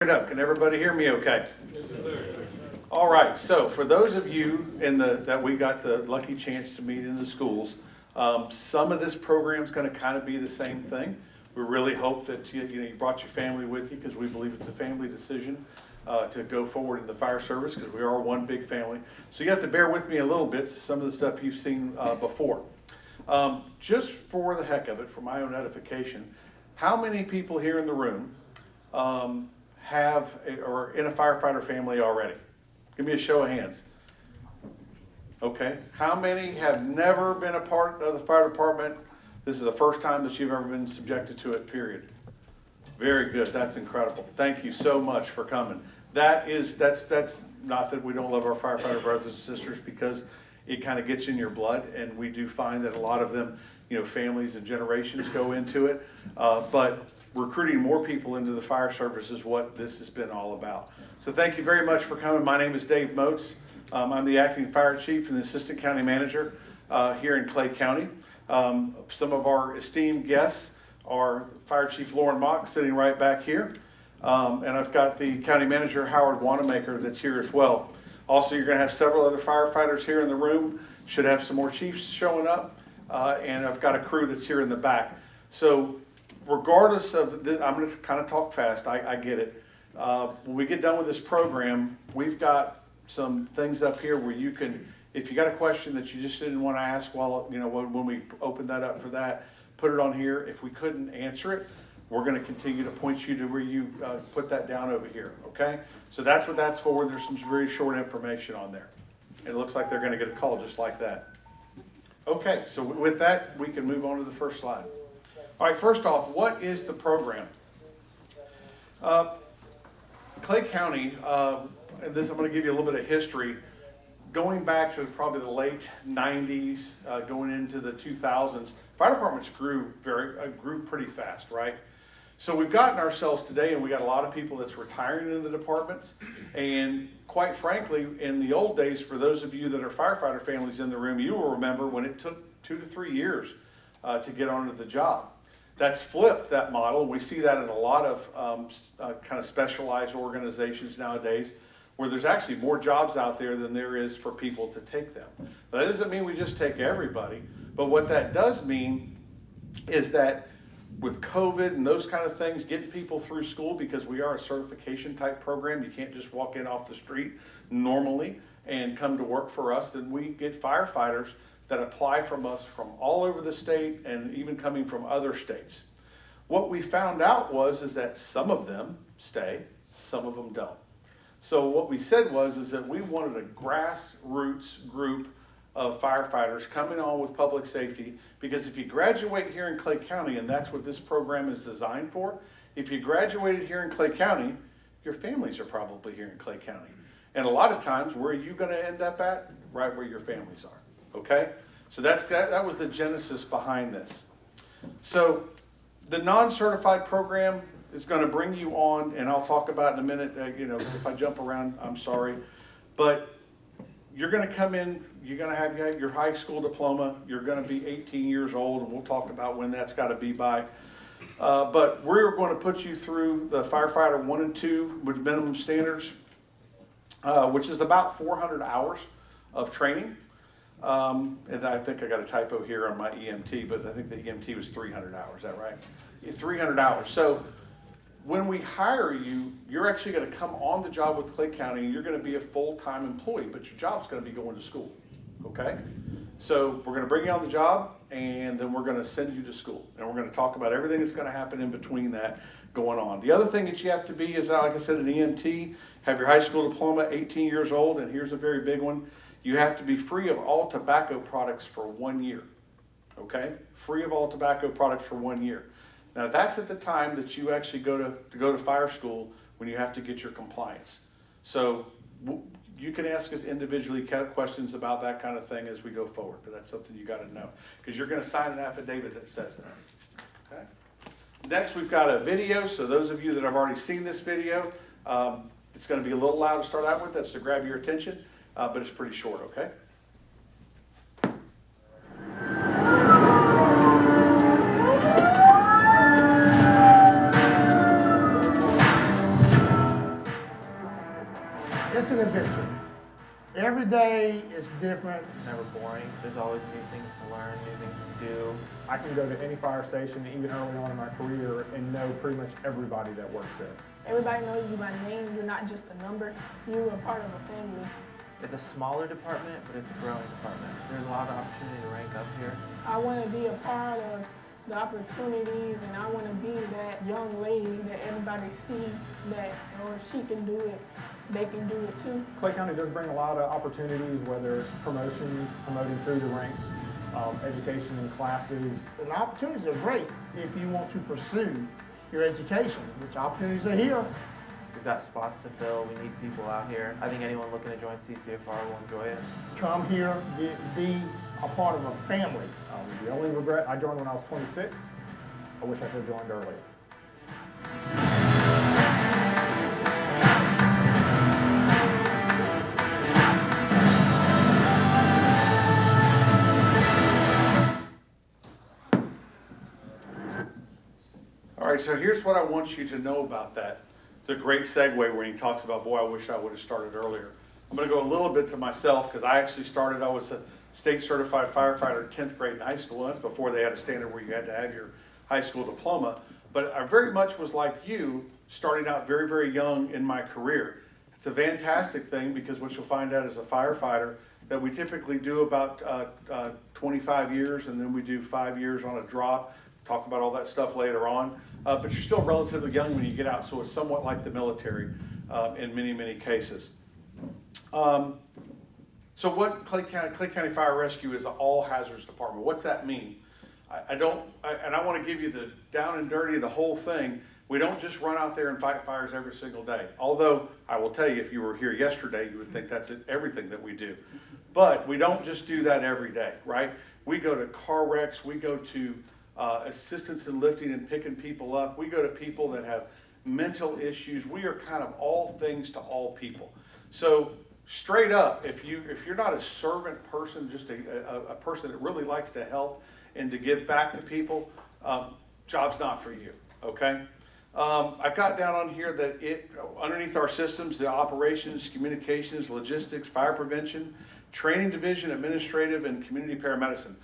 Up. Can everybody hear me okay? Yes, sir. All right, so for those of you that we got the lucky chance to meet in the schools, some of this program is going to kind of be the same thing. We really hope that you brought your family with you, because we believe it's a family decision to go forward in the fire service, because we are one big family. So you have to bear with me a little bit, some of the stuff you've seen before. Just for the heck of it, for my own edification, how many people here in the room or in a firefighter family already? Give me a show of hands. Okay. How many have never been a part of the fire department? This is the first time that you've ever been subjected to it, period. Very good. That's incredible. Thank you so much for coming. That's not that we don't love our firefighter brothers and sisters, because it kind of gets in your blood, and we do find that a lot of them, families and generations go into it. But recruiting more people into the fire service is what this has been all about. So thank you very much for coming. My name is Dave Moats. I'm the acting fire chief and the assistant county manager here in Clay County. Some of our esteemed guests are Fire Chief Lauren Mock, sitting right back here. And I've got the county manager, Howard Wanamaker, that's here as well. Also, you're going to have several other firefighters here in the room. Should have some more chiefs showing up. And I've got a crew that's here in the back. So regardless of this, I'm going to kind of talk fast. I get it. When we get done with this program, we've got some things up here where you can, if you got a question that you just didn't want to ask when we open that up for that, put it on here. If we couldn't answer it, we're going to continue to point you to where you put that down over here. Okay? So that's what that's for. There's some very short information on there. It looks like they're going to get a call just like that. Okay, so with that, we can move on to the first slide. All right, first off, what is the program? Clay County, and this I'm going to give you a little bit of history. Going back to probably the late 90s, going into the 2000s, fire departments grew pretty fast, right? So we've gotten ourselves today, and we got a lot of people that's retiring in the departments. And quite frankly, in the old days, for those of you that are firefighter families in the room, you will remember when it took 2 to 3 years to get onto the job. That's flipped, that model. We see that in a lot of kind of specialized organizations nowadays, where there's actually more jobs out there than there is for people to take them. Now, that doesn't mean we just take everybody, but what that does mean is that with COVID and those kind of things, getting people through school, because we are a certification type program, you can't just walk in off the street normally and come to work for us. Then we get firefighters that apply from us from all over the state and even coming from other states. What we found out is that some of them stay, some of them don't. So what we said is that we wanted a grassroots group of firefighters coming on with public safety, because if you graduate here in Clay County, and that's what this program is designed for, if you graduated here in Clay County, your families are probably here in Clay County. And a lot of times, where are you going to end up at? Right where your families are. Okay? So that was the genesis behind this. So the non-certified program is going to bring you on, and I'll talk about in a minute, if I jump around, I'm sorry. But you're going to come in, you're going to have your high school diploma, you're going to be 18 years old, and we'll talk about when that's got to be by. But we're going to put you through the firefighter 1 and 2 with minimum standards, which is about 400 hours of training. And I think I got a typo here on my EMT, but I think the EMT was 300 hours. Is that right? 300 hours. So when we hire you, you're actually going to come on the job with Clay County, and you're going to be a full-time employee, but your job's going to be going to school. Okay? So we're going to bring you on the job, and then we're going to send you to school. And we're going to talk about everything that's going to happen in between that going on. The other thing that you have to be is, like I said, an EMT, have your high school diploma, 18 years old, and here's a very big one. You have to be free of all tobacco products for 1 year. Okay? Free of all tobacco products for 1 year. Now, that's at the time that you actually go to fire school, when you have to get your compliance. So you can ask us individually questions about that kind of thing as we go forward, but that's something you got to know, because you're going to sign an affidavit that says that. Okay? Next, we've got a video. So those of you that have already seen this video, it's going to be a little loud to start out with. That's to grab your attention, but it's pretty short, okay? It's an adventure. Every day is different. It's never boring. There's always new things to learn, new things to do. I can go to any fire station, even early on in my career, and know pretty much everybody that works there. Everybody knows you by name. You're not just a number. You're a part of a family. It's a smaller department, but it's a growing department. There's a lot of opportunity to rank up here. I want to be a part of the opportunities, and I want to be that young lady that everybody sees that, if she can do it, they can do it too. Clay County does bring a lot of opportunities, whether it's promotion, promoting through the ranks, education in classes. And opportunities are great if you want to pursue your education, which opportunities are here. We've got spots to fill. We need people out here. I think anyone looking to join CCFR will enjoy it. Come here, be a part of a family. The only regret, I joined when I was 26. I wish I could have joined earlier. All right, so here's what I want you to know about that. It's a great segue when he talks about, boy, I wish I would have started earlier. I'm going to go a little bit to myself because I actually started, I was a state certified firefighter in 10th grade in high school. That's before they had a standard where you had to have your high school diploma. But I very much was like you, starting out very, very young in my career. It's a fantastic thing because what you'll find out as a firefighter that we typically do about 25 years and then we do 5 years on a drop. Talk about all that stuff later on. But you're still relatively young when you get out, so it's somewhat like the military in many, many cases. So what Clay County Fire Rescue is an all hazards department. What's that mean? I want to give you the down and dirty, the whole thing. We don't just run out there and fight fires every single day. Although I will tell you, if you were here yesterday, you would think that's everything that we do. But we don't just do that every day, right? We go to car wrecks. We go to assistance in lifting and picking people up. We go to people that have mental issues. We are kind of all things to all people. So straight up, if you're not a servant person, just a person that really likes to help and to give back to people, job's not for you, okay? I've got down on here that underneath our systems, the operations, communications, logistics, fire prevention, training division, administrative, and community paramedicine.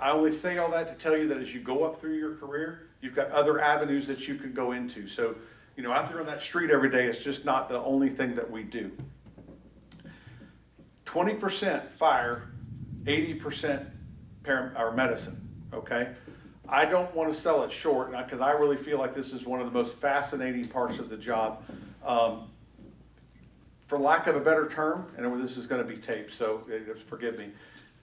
I only say all that to tell you that as you go up through your career, you've got other avenues that you can go into. So, out there on that street every day, it's just not the only thing that we do. 20% fire, 80% medicine, okay? I don't want to sell it short because I really feel like this is one of the most fascinating parts of the job. For lack of a better term, and this is going to be taped, so forgive me,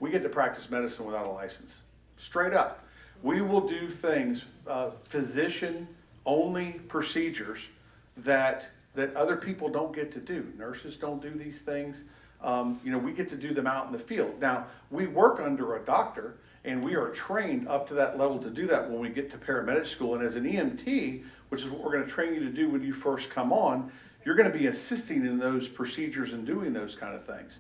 we get to practice medicine without a license. Straight up. We will do things, physician-only procedures that other people don't get to do. Nurses don't do these things. We get to do them out in the field. Now, we work under a doctor, and we are trained up to that level to do that when we get to paramedic school. And as an EMT, which is what we're going to train you to do when you first come on, you're going to be assisting in those procedures and doing those kind of things.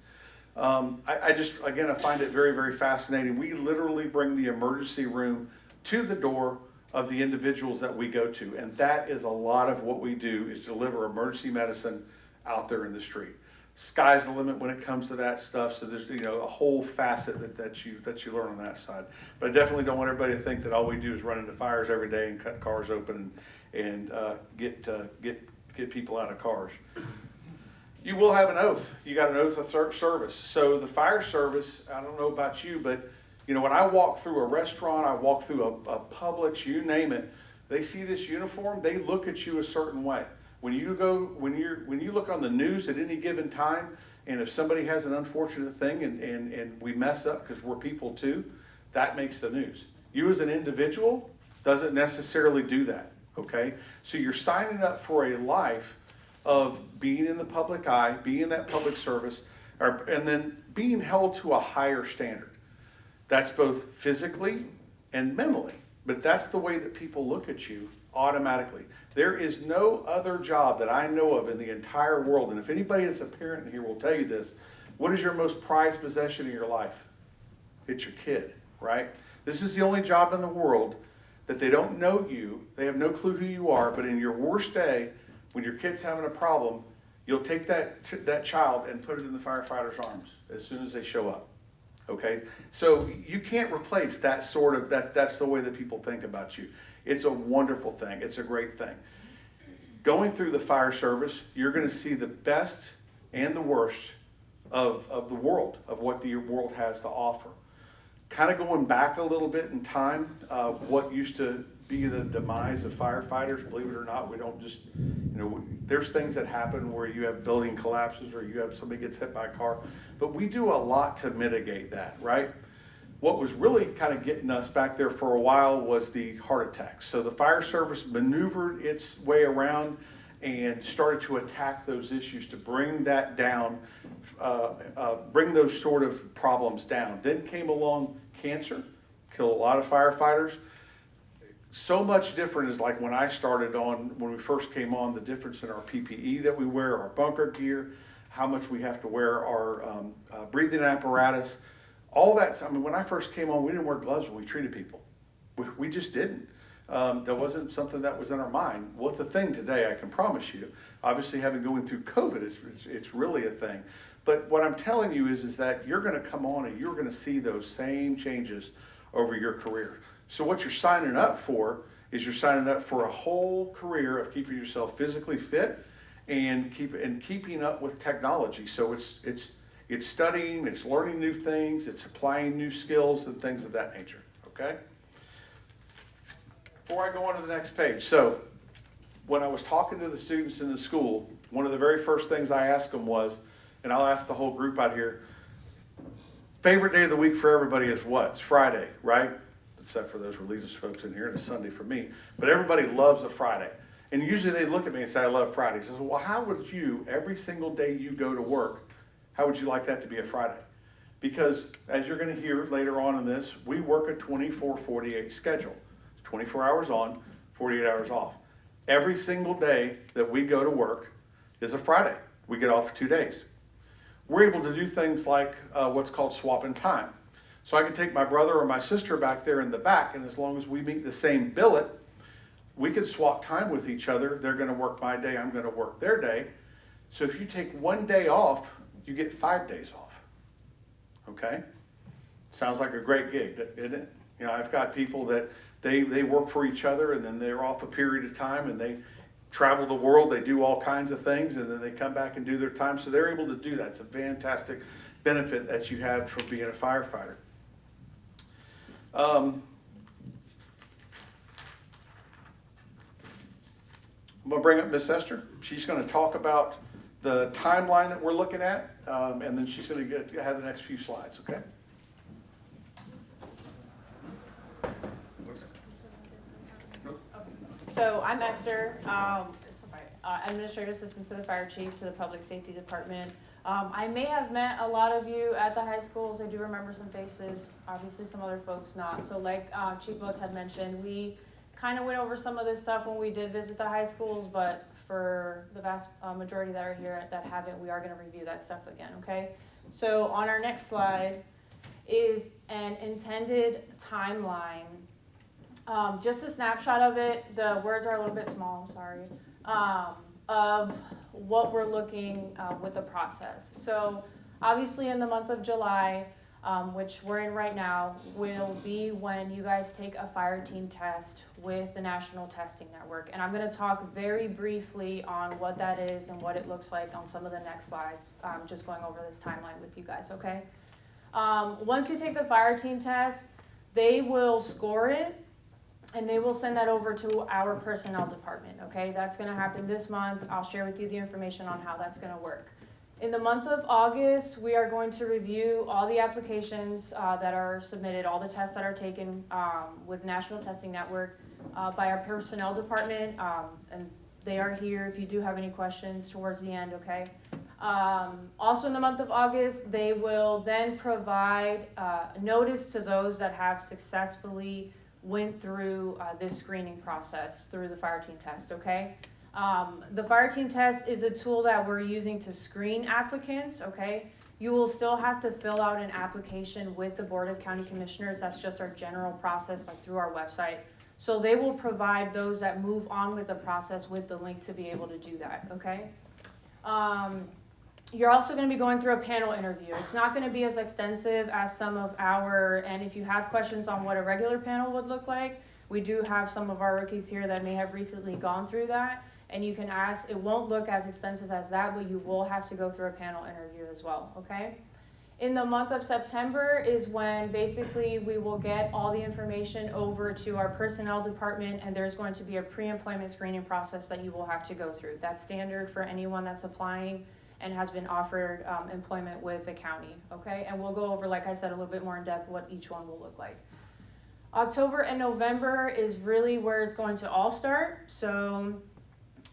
I find it very, very fascinating. We literally bring the emergency room to the door of the individuals that we go to. And that is a lot of what we do is deliver emergency medicine out there in the street. Sky's the limit when it comes to that stuff. So there's, a whole facet that you learn on that side. But I definitely don't want everybody to think that all we do is run into fires every day and cut cars open and get people out of cars. You will have an oath. You got an oath of service. So the fire service, I don't know about you, but when I walk through a restaurant, I walk through a Publix, you name it, they see this uniform, they look at you a certain way. When you look on the news at any given time, and if somebody has an unfortunate thing and we mess up because we're people too, that makes the news. You as an individual doesn't necessarily do that, okay? So you're signing up for a life of being in the public eye, being in that public service, and then being held to a higher standard. That's both physically and mentally, but that's the way that people look at you automatically. There is no other job that I know of in the entire world, and if anybody that's a parent here will tell you this, what is your most prized possession in your life? It's your kid, right? This is the only job in the world that they don't know you, they have no clue who you are, but in your worst day, when your kid's having a problem, You'll take that child and put it in the firefighter's arms as soon as they show up. Okay, so you can't replace that sort of, that's the way that people think about you. It's a wonderful thing. It's a great thing. Going through the fire service, you're going to see the best and the worst of the world, of what the world has to offer. Kind of going back a little bit in time, what used to be the demise of firefighters, believe it or not, we don't just, there's things that happen where you have building collapses or you have somebody gets hit by a car, but we do a lot to mitigate that, right? What was really kind of getting us back there for a while was the heart attacks. So the fire service maneuvered its way around and started to attack those issues to bring that down, bring those sort of problems down. Then came along cancer, killed a lot of firefighters. So much different is like when I started on, when we first came on, the difference in our PPE that we wear, our bunker gear, how much we have to wear our breathing apparatus, all that. I mean, when I first came on, we didn't wear gloves when we treated people. We just didn't. That wasn't something that was in our mind. Well, it's a thing today, I can promise you. Obviously, having going through COVID, it's really a thing. But what I'm telling you is that you're going to come on and you're going to see those same changes over your career. So what you're signing up for is you're signing up for a whole career of keeping yourself physically fit and keeping up with technology. So it's studying, it's learning new things, it's applying new skills and things of that nature. Okay? Before I go on to the next page, so when I was talking to the students in the school, one of the very first things I asked them was, and I'll ask the whole group out here, favorite day of the week for everybody is what? It's Friday, right? Except for those religious folks in here, and it's Sunday for me. But everybody loves a Friday. And usually they look at me and say, I love Fridays. I says, well, how would you, every single day you go to work, how would you like that to be a Friday? Because as you're going to hear later on in this, we work a 24-48 schedule. It's 24 hours on, 48 hours off. Every single day that we go to work is a Friday. We get off 2 days. We're able to do things like what's called swapping time. So I can take my brother or my sister back there in the back, and as long as we meet the same billet, we can swap time with each other. They're going to work my day, I'm going to work their day. So if you take 1 day off, you get 5 days off. Okay? Sounds like a great gig, isn't it? I've got people that they work for each other, and then they're off a period of time, and they travel the world, they do all kinds of things, and then they come back and do their time. So they're able to do that. It's a fantastic benefit that you have from being a firefighter. I'm going to bring up Miss Esther. She's going to talk about the timeline that we're looking at, and then she's going to have the next few slides, okay? So I'm Esther, Administrative Assistant to the Fire Chief, to the Public Safety Department. I may have met a lot of you at the high schools. I do remember some faces, obviously some other folks not. So like Chief Boats had mentioned, we kind of went over some of this stuff when we did visit the high schools, but for the vast majority that are here that haven't, we are going to review that stuff again, okay? So on our next slide is an intended timeline. Just a snapshot of it. The words are a little bit small, I'm sorry. Of what we're looking with the process. So obviously in the month of July, which we're in right now, will be when you guys take a fire team test with the National Testing Network. And I'm going to talk very briefly on what that is and what it looks like on some of the next slides, just going over this timeline with you guys, okay? Once you take the fire team test, they will score it, and they will send that over to our personnel department, okay? That's going to happen this month. I'll share with you the information on how that's going to work. In the month of August, we are going to review all the applications that are submitted, all the tests that are taken with National Testing Network by our personnel department, and they are here if you do have any questions towards the end, okay? Also in the month of August, they will then provide notice to those that have successfully went through this screening process through the fire team test, okay? The fire team test is a tool that we're using to screen applicants, okay? You will still have to fill out an application with the Board of County Commissioners. That's just our general process, like through our website. So they will provide those that move on with the process with the link to be able to do that, okay? You're also going to be going through a panel interview. It's not going to be as extensive as some of and if you have questions on what a regular panel would look like, we do have some of our rookies here that may have recently gone through that, and you can ask. It won't look as extensive as that, but you will have to go through a panel interview as well, okay? In the month of September is when basically we will get all the information over to our personnel department, and there's going to be a pre-employment screening process that you will have to go through. That's standard for anyone that's applying and has been offered employment with the county, okay? And we'll go over, like I said, a little bit more in depth what each one will look like. October and November is really where it's going to all start. So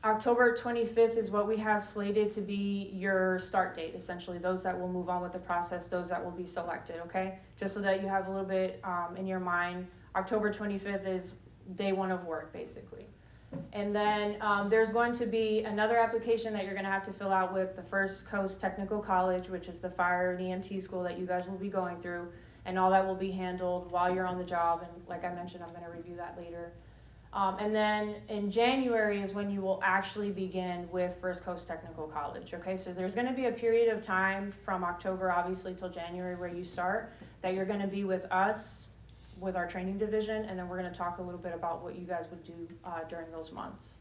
October 25th is what we have slated to be your start date, essentially. Those that will move on with the process, those that will be selected, okay? Just so that you have a little bit in your mind, October 25th is day one of work, basically. And then there's going to be another application that you're going to have to fill out with the First Coast Technical College, which is the fire and EMT school that you guys will be going through. And all that will be handled while you're on the job. And like I mentioned, I'm going to review that later. And then in January is when you will actually begin with First Coast Technical College, okay? So there's going to be a period of time from October, obviously, till January where you start, that you're going to be with us, with our training division, and then we're going to talk a little bit about what you guys would do during those months.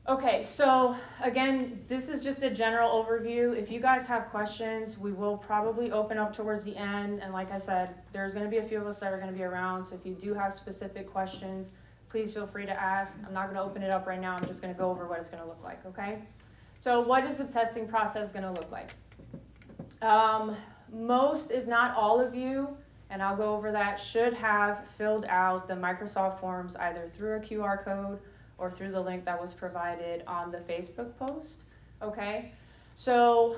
Okay, so again, this is just a general overview. If you guys have questions, we will probably open up towards the end. And like I said, there's going to be a few of us that are going to be around. So if you do have specific questions, please feel free to ask. I'm not going to open it up right now. I'm just going to go over what it's going to look like, okay? So what is the testing process going to look like? Most, if not all of you, and I'll go over that, should have filled out the Microsoft Forms either through a QR code or through the link that was provided on the Facebook post, okay? So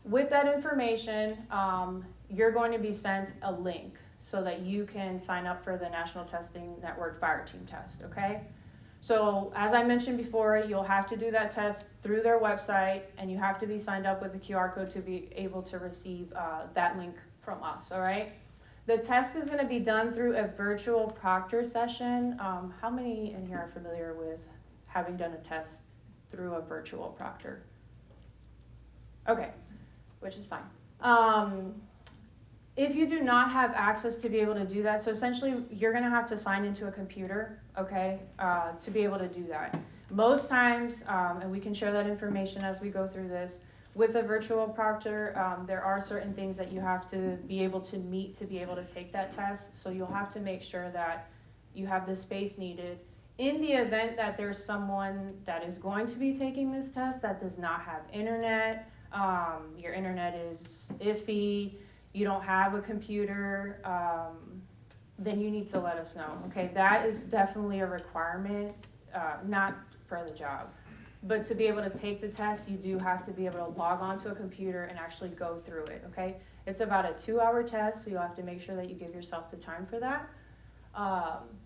with that information, you're going to be sent a link so that you can sign up for the National Testing Network Fire Team Test, okay? So as I mentioned before, you'll have to do that test through their website, and you have to be signed up with the QR code to be able to receive that link from us, all right? The test is going to be done through a virtual proctor session. How many in here are familiar with having done a test through a virtual proctor? Okay, which is fine. If you do not have access to be able to do that, so essentially you're going to have to sign into a computer, okay, to be able to do that. Most times, and we can share that information as we go through this, with a virtual proctor, there are certain things that you have to be able to meet to be able to take that test. So you'll have to make sure that you have the space needed. In the event that there's someone that is going to be taking this test that does not have internet, your internet is iffy, you don't have a computer, then you need to let us know. Okay, that is definitely a requirement, not for the job. But to be able to take the test, you do have to be able to log onto a computer and actually go through it, okay? It's about a 2-hour test, so you'll have to make sure that you give yourself the time for that.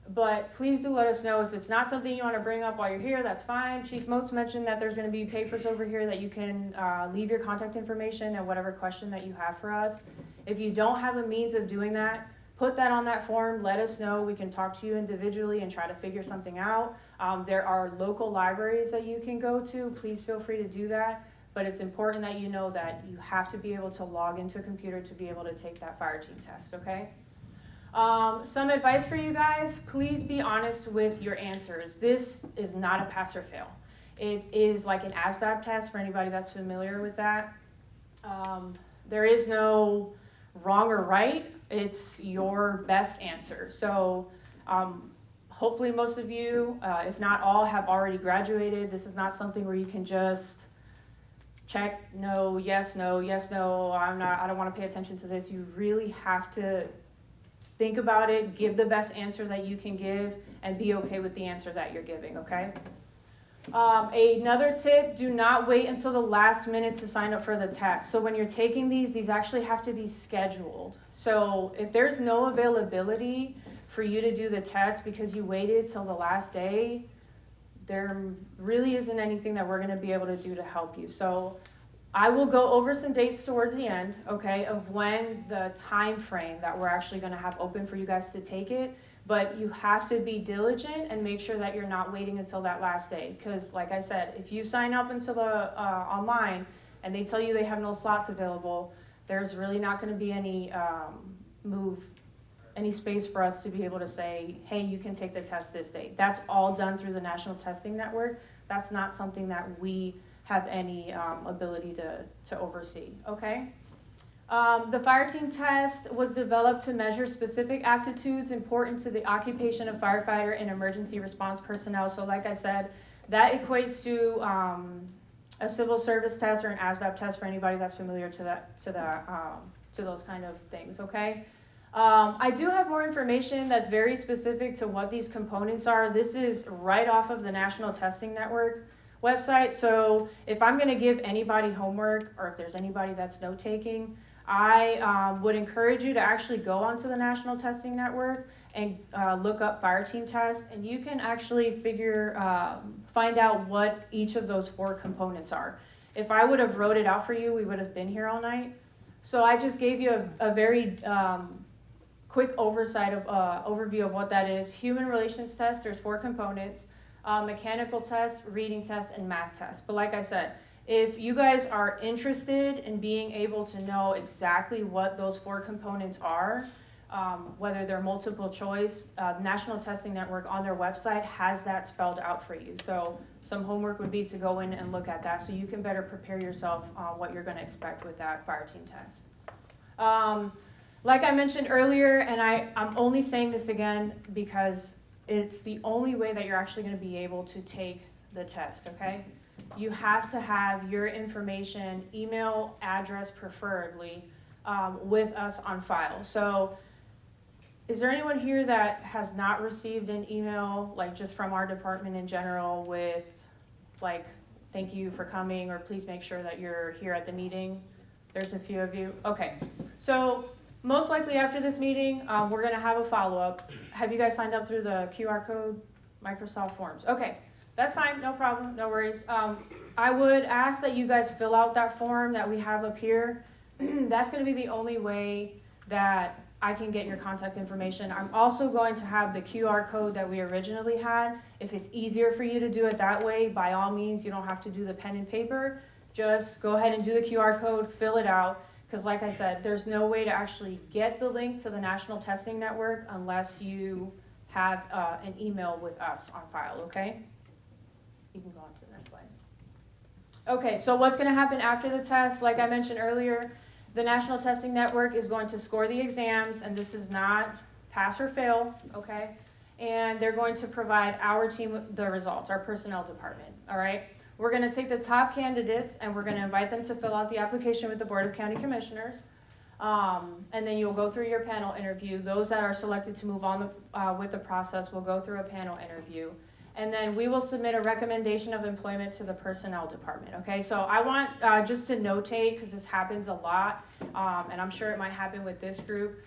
But please do let us know if it's not something you want to bring up while you're here, that's fine. Chief Motes mentioned that there's going to be papers over here that you can leave your contact information and whatever question that you have for us. If you don't have a means of doing that, put that on that form, let us know. We can talk to you individually and try to figure something out. There are local libraries that you can go to. Please feel free to do that. But it's important that you know that you have to be able to log into a computer to be able to take that fire team test, okay? Some advice for you guys, please be honest with your answers. This is not a pass or fail. It is like an ASVAB test for anybody that's familiar with that. There is no wrong or right. It's your best answer. So hopefully most of you, if not all, have already graduated. This is not something where you can just check no, yes, no, yes, no, I don't want to pay attention to this. You really have to think about it, give the best answer that you can give, and be okay with the answer that you're giving, okay? Another tip, do not wait until the last minute to sign up for the test. So when you're taking these actually have to be scheduled. So if there's no availability for you to do the test because you waited till the last day, there really isn't anything that we're going to be able to do to help you. So I will go over some dates towards the end, okay, of when the time frame that we're actually going to have open for you guys to take it. But you have to be diligent and make sure that you're not waiting until that last day. Because like I said, if you sign up into the online and they tell you they have no slots available, there's really not going to be any any space for us to be able to say, hey, you can take the test this day. That's all done through the National Testing Network. That's not something that we have any ability to oversee, okay? The fire team test was developed to measure specific aptitudes important to the occupation of firefighter and emergency response personnel. So like I said, that equates to a civil service test or an ASVAB test for anybody that's familiar to those kind of things, okay? I do have more information that's very specific to what these components are. This is right off of the National Testing Network website. So if I'm going to give anybody homework, or if there's anybody that's note-taking, I would encourage you to actually go onto the National Testing Network and look up fire team test, and you can actually find out what each of those 4 components are. If I would have wrote it out for you, we would have been here all night. So I just gave you a very quick overview of what that is. Human relations test, there's 4 components. Mechanical test, reading test, and math test. But like I said, if you guys are interested in being able to know exactly what those 4 components are, whether they're multiple choice, National Testing Network on their website has that spelled out for you. So some homework would be to go in and look at that so you can better prepare yourself on what you're going to expect with that fire team test. Like I mentioned earlier, and I'm only saying this again because it's the only way that you're actually going to be able to take the test, okay? You have to have your information, email address preferably, with us on file. So is there anyone here that has not received an email, like just from our department in general with like, thank you for coming, or please make sure that you're here at the meeting? There's a few of you. Okay. So most likely after this meeting, we're going to have a follow-up. Have you guys signed up through the QR code, Microsoft Forms? Okay, that's fine, no problem, no worries. I would ask that you guys fill out that form that we have up here. That's going to be the only way that I can get your contact information. I'm also going to have the QR code that we originally had. If it's easier for you to do it that way, by all means, you don't have to do the pen and paper. Just go ahead and do the QR code, fill it out. Because like I said, there's no way to actually get the link to the National Testing Network unless you have an email with us on file, okay? You can go on to the next slide. Okay, so what's going to happen after the test? Like I mentioned earlier, the National Testing Network is going to score the exams, and this is not pass or fail, okay? And they're going to provide our team the results, our personnel department, all right? We're going to take the top candidates and we're going to invite them to fill out the application with the Board of County Commissioners. And then you'll go through your panel interview. Those that are selected to move on with the process will go through a panel interview. And then we will submit a recommendation of employment to the personnel department, okay? So I want just to notate, because this happens a lot, and I'm sure it might happen with this group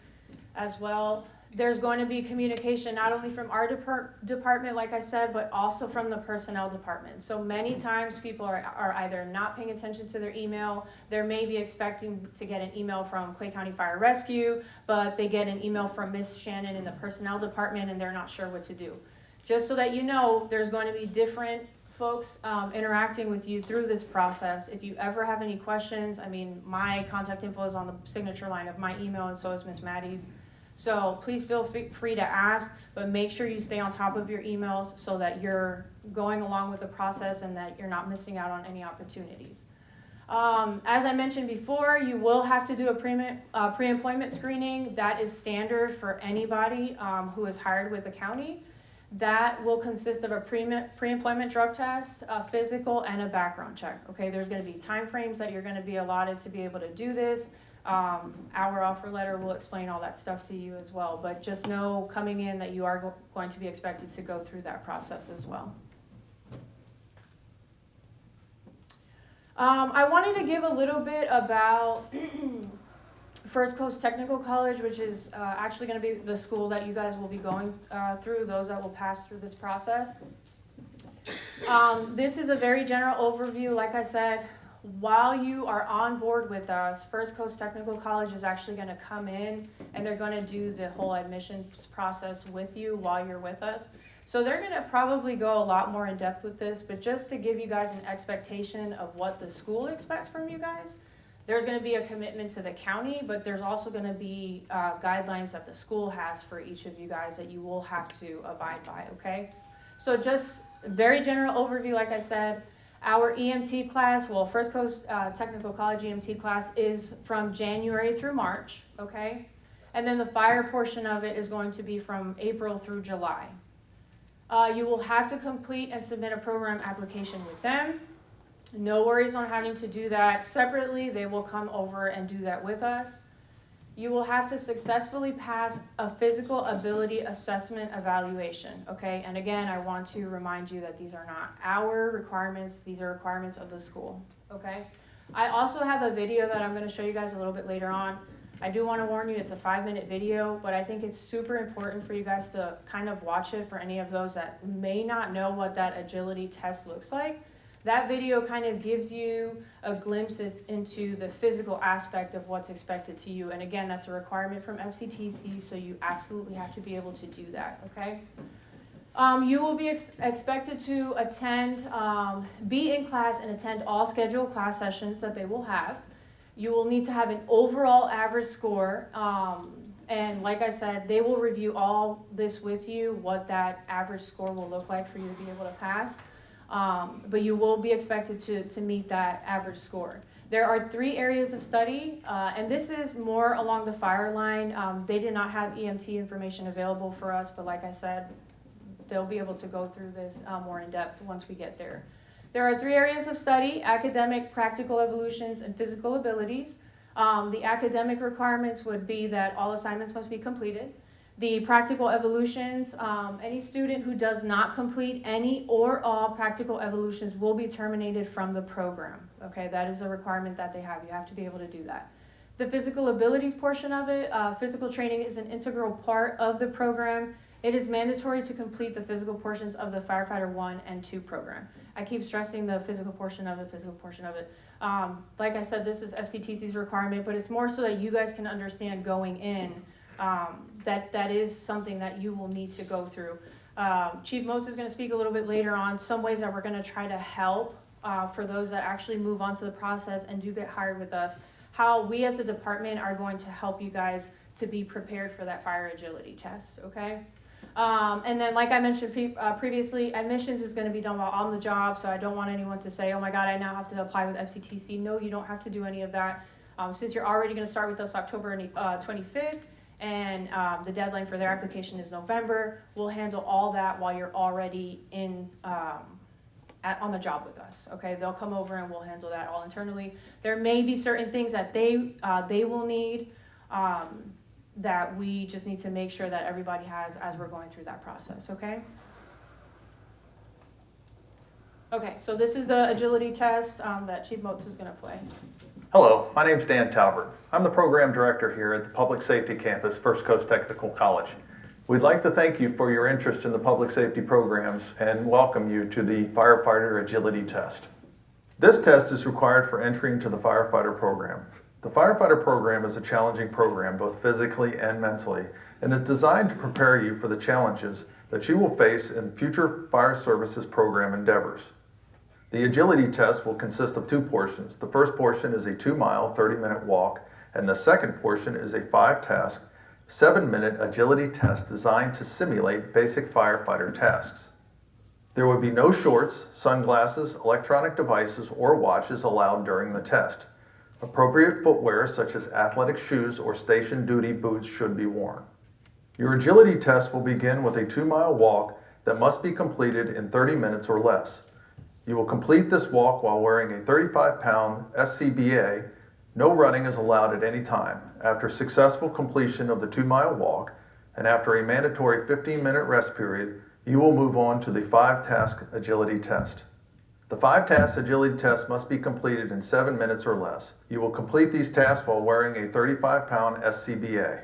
as well. There's going to be communication not only from our department, like I said, but also from the personnel department. So many times people are either not paying attention to their email, they may be expecting to get an email from Clay County Fire Rescue, but they get an email from Miss Shannon in the personnel department and they're not sure what to do. Just so that you know, there's going to be different folks interacting with you through this process. If you ever have any questions, I mean, my contact info is on the signature line of my email, and so is Miss Maddie's. So please feel free to ask, but make sure you stay on top of your emails so that you're going along with the process and that you're not missing out on any opportunities. As I mentioned before, you will have to do a pre-employment screening. That is standard for anybody who is hired with the county. That will consist of a pre-employment drug test, a physical, and a background check. Okay, there's going to be time frames that you're going to be allotted to be able to do this. Our offer letter will explain all that stuff to you as well, but just know coming in that you are going to be expected to go through that process as well. I wanted to give a little bit about First Coast Technical College, which is actually going to be the school that you guys will be going through, those that will pass through this process. This is a very general overview. Like I said, while you are on board with us, First Coast Technical College is actually going to come in and they're going to do the whole admissions process with you while you're with us. So they're going to probably go a lot more in depth with this, but just to give you guys an expectation of what the school expects from you guys, there's going to be a commitment to the county, but there's also going to be guidelines that the school has for each of you guys that you will have to abide by, okay? So just very general overview, like I said. Our EMT class, well, First Coast Technical College EMT class is from January through March, okay? And then the fire portion of it is going to be from April through July. You will have to complete and submit a program application with them. No worries on having to do that separately. They will come over and do that with us. You will have to successfully pass a physical ability assessment evaluation, okay? And again, I want to remind you that these are not our requirements. These are requirements of the school, okay? I also have a video that I'm going to show you guys a little bit later on. I do want to warn you, it's a 5-minute video, but I think it's super important for you guys to kind of watch it for any of those that may not know what that agility test looks like. That video kind of gives you a glimpse into the physical aspect of what's expected to you. And again, that's a requirement from FCTC, so you absolutely have to be able to do that, okay? You will be expected to attend, be in class and attend all scheduled class sessions that they will have. You will need to have an overall average score. And like I said, they will review all this with you, what that average score will look like for you to be able to pass. But you will be expected to meet that average score. There are 3 areas of study, and this is more along the fire line. They did not have EMT information available for us, but like I said, they'll be able to go through this more in depth once we get there. There are 3 areas of study: academic, practical evolutions, and physical abilities. The academic requirements would be that all assignments must be completed. The practical evolutions, any student who does not complete any or all practical evolutions will be terminated from the program. Okay, that is a requirement that they have. You have to be able to do that. The physical abilities portion of it, physical training is an integral part of the program. It is mandatory to complete the physical portions of the Firefighter 1 and 2 program. I keep stressing the physical portion of it, Like I said, this is FCTC's requirement, but it's more so that you guys can understand going in that is something that you will need to go through. Chief Motes is going to speak a little bit later on some ways that we're going to try to help for those that actually move on to the process and do get hired with us, how we as a department are going to help you guys to be prepared for that fire agility test, okay? And then like I mentioned previously, admissions is going to be done while on the job, so I don't want anyone to say, oh my God, I now have to apply with FCTC. No, you don't have to do any of that. Since you're already going to start with us October 25th, and the deadline for their application is November, we'll handle all that while you're already in on the job with us, okay? They'll come over and we'll handle that all internally. There may be certain things that they will need that we just need to make sure that everybody has as we're going through that process, okay? Okay, so this is the agility test that Chief Motes is going to play. Hello, my name's Dan Talbert. I'm the program director here at the Public Safety Campus, First Coast Technical College. We'd like to thank you for your interest in the public safety programs and welcome you to the Firefighter Agility Test. This test is required for entry into the firefighter program. The firefighter program is a challenging program both physically and mentally and is designed to prepare you for the challenges that you will face in future fire services program endeavors. The agility test will consist of 2 portions. The first portion is a 2-mile, 30-minute walk, and the second portion is a 5-task, 7-minute agility test designed to simulate basic firefighter tasks. There would be no shorts, sunglasses, electronic devices, or watches allowed during the test. Appropriate footwear such as athletic shoes or station duty boots should be worn. Your agility test will begin with a 2-mile walk that must be completed in 30 minutes or less. You will complete this walk while wearing a 35-pound SCBA. No running is allowed at any time. After successful completion of the 2-mile walk, and after a mandatory 15-minute rest period, you will move on to the 5-task agility test. The 5-task agility test must be completed in 7 minutes or less. You will complete these tasks while wearing a 35-pound SCBA.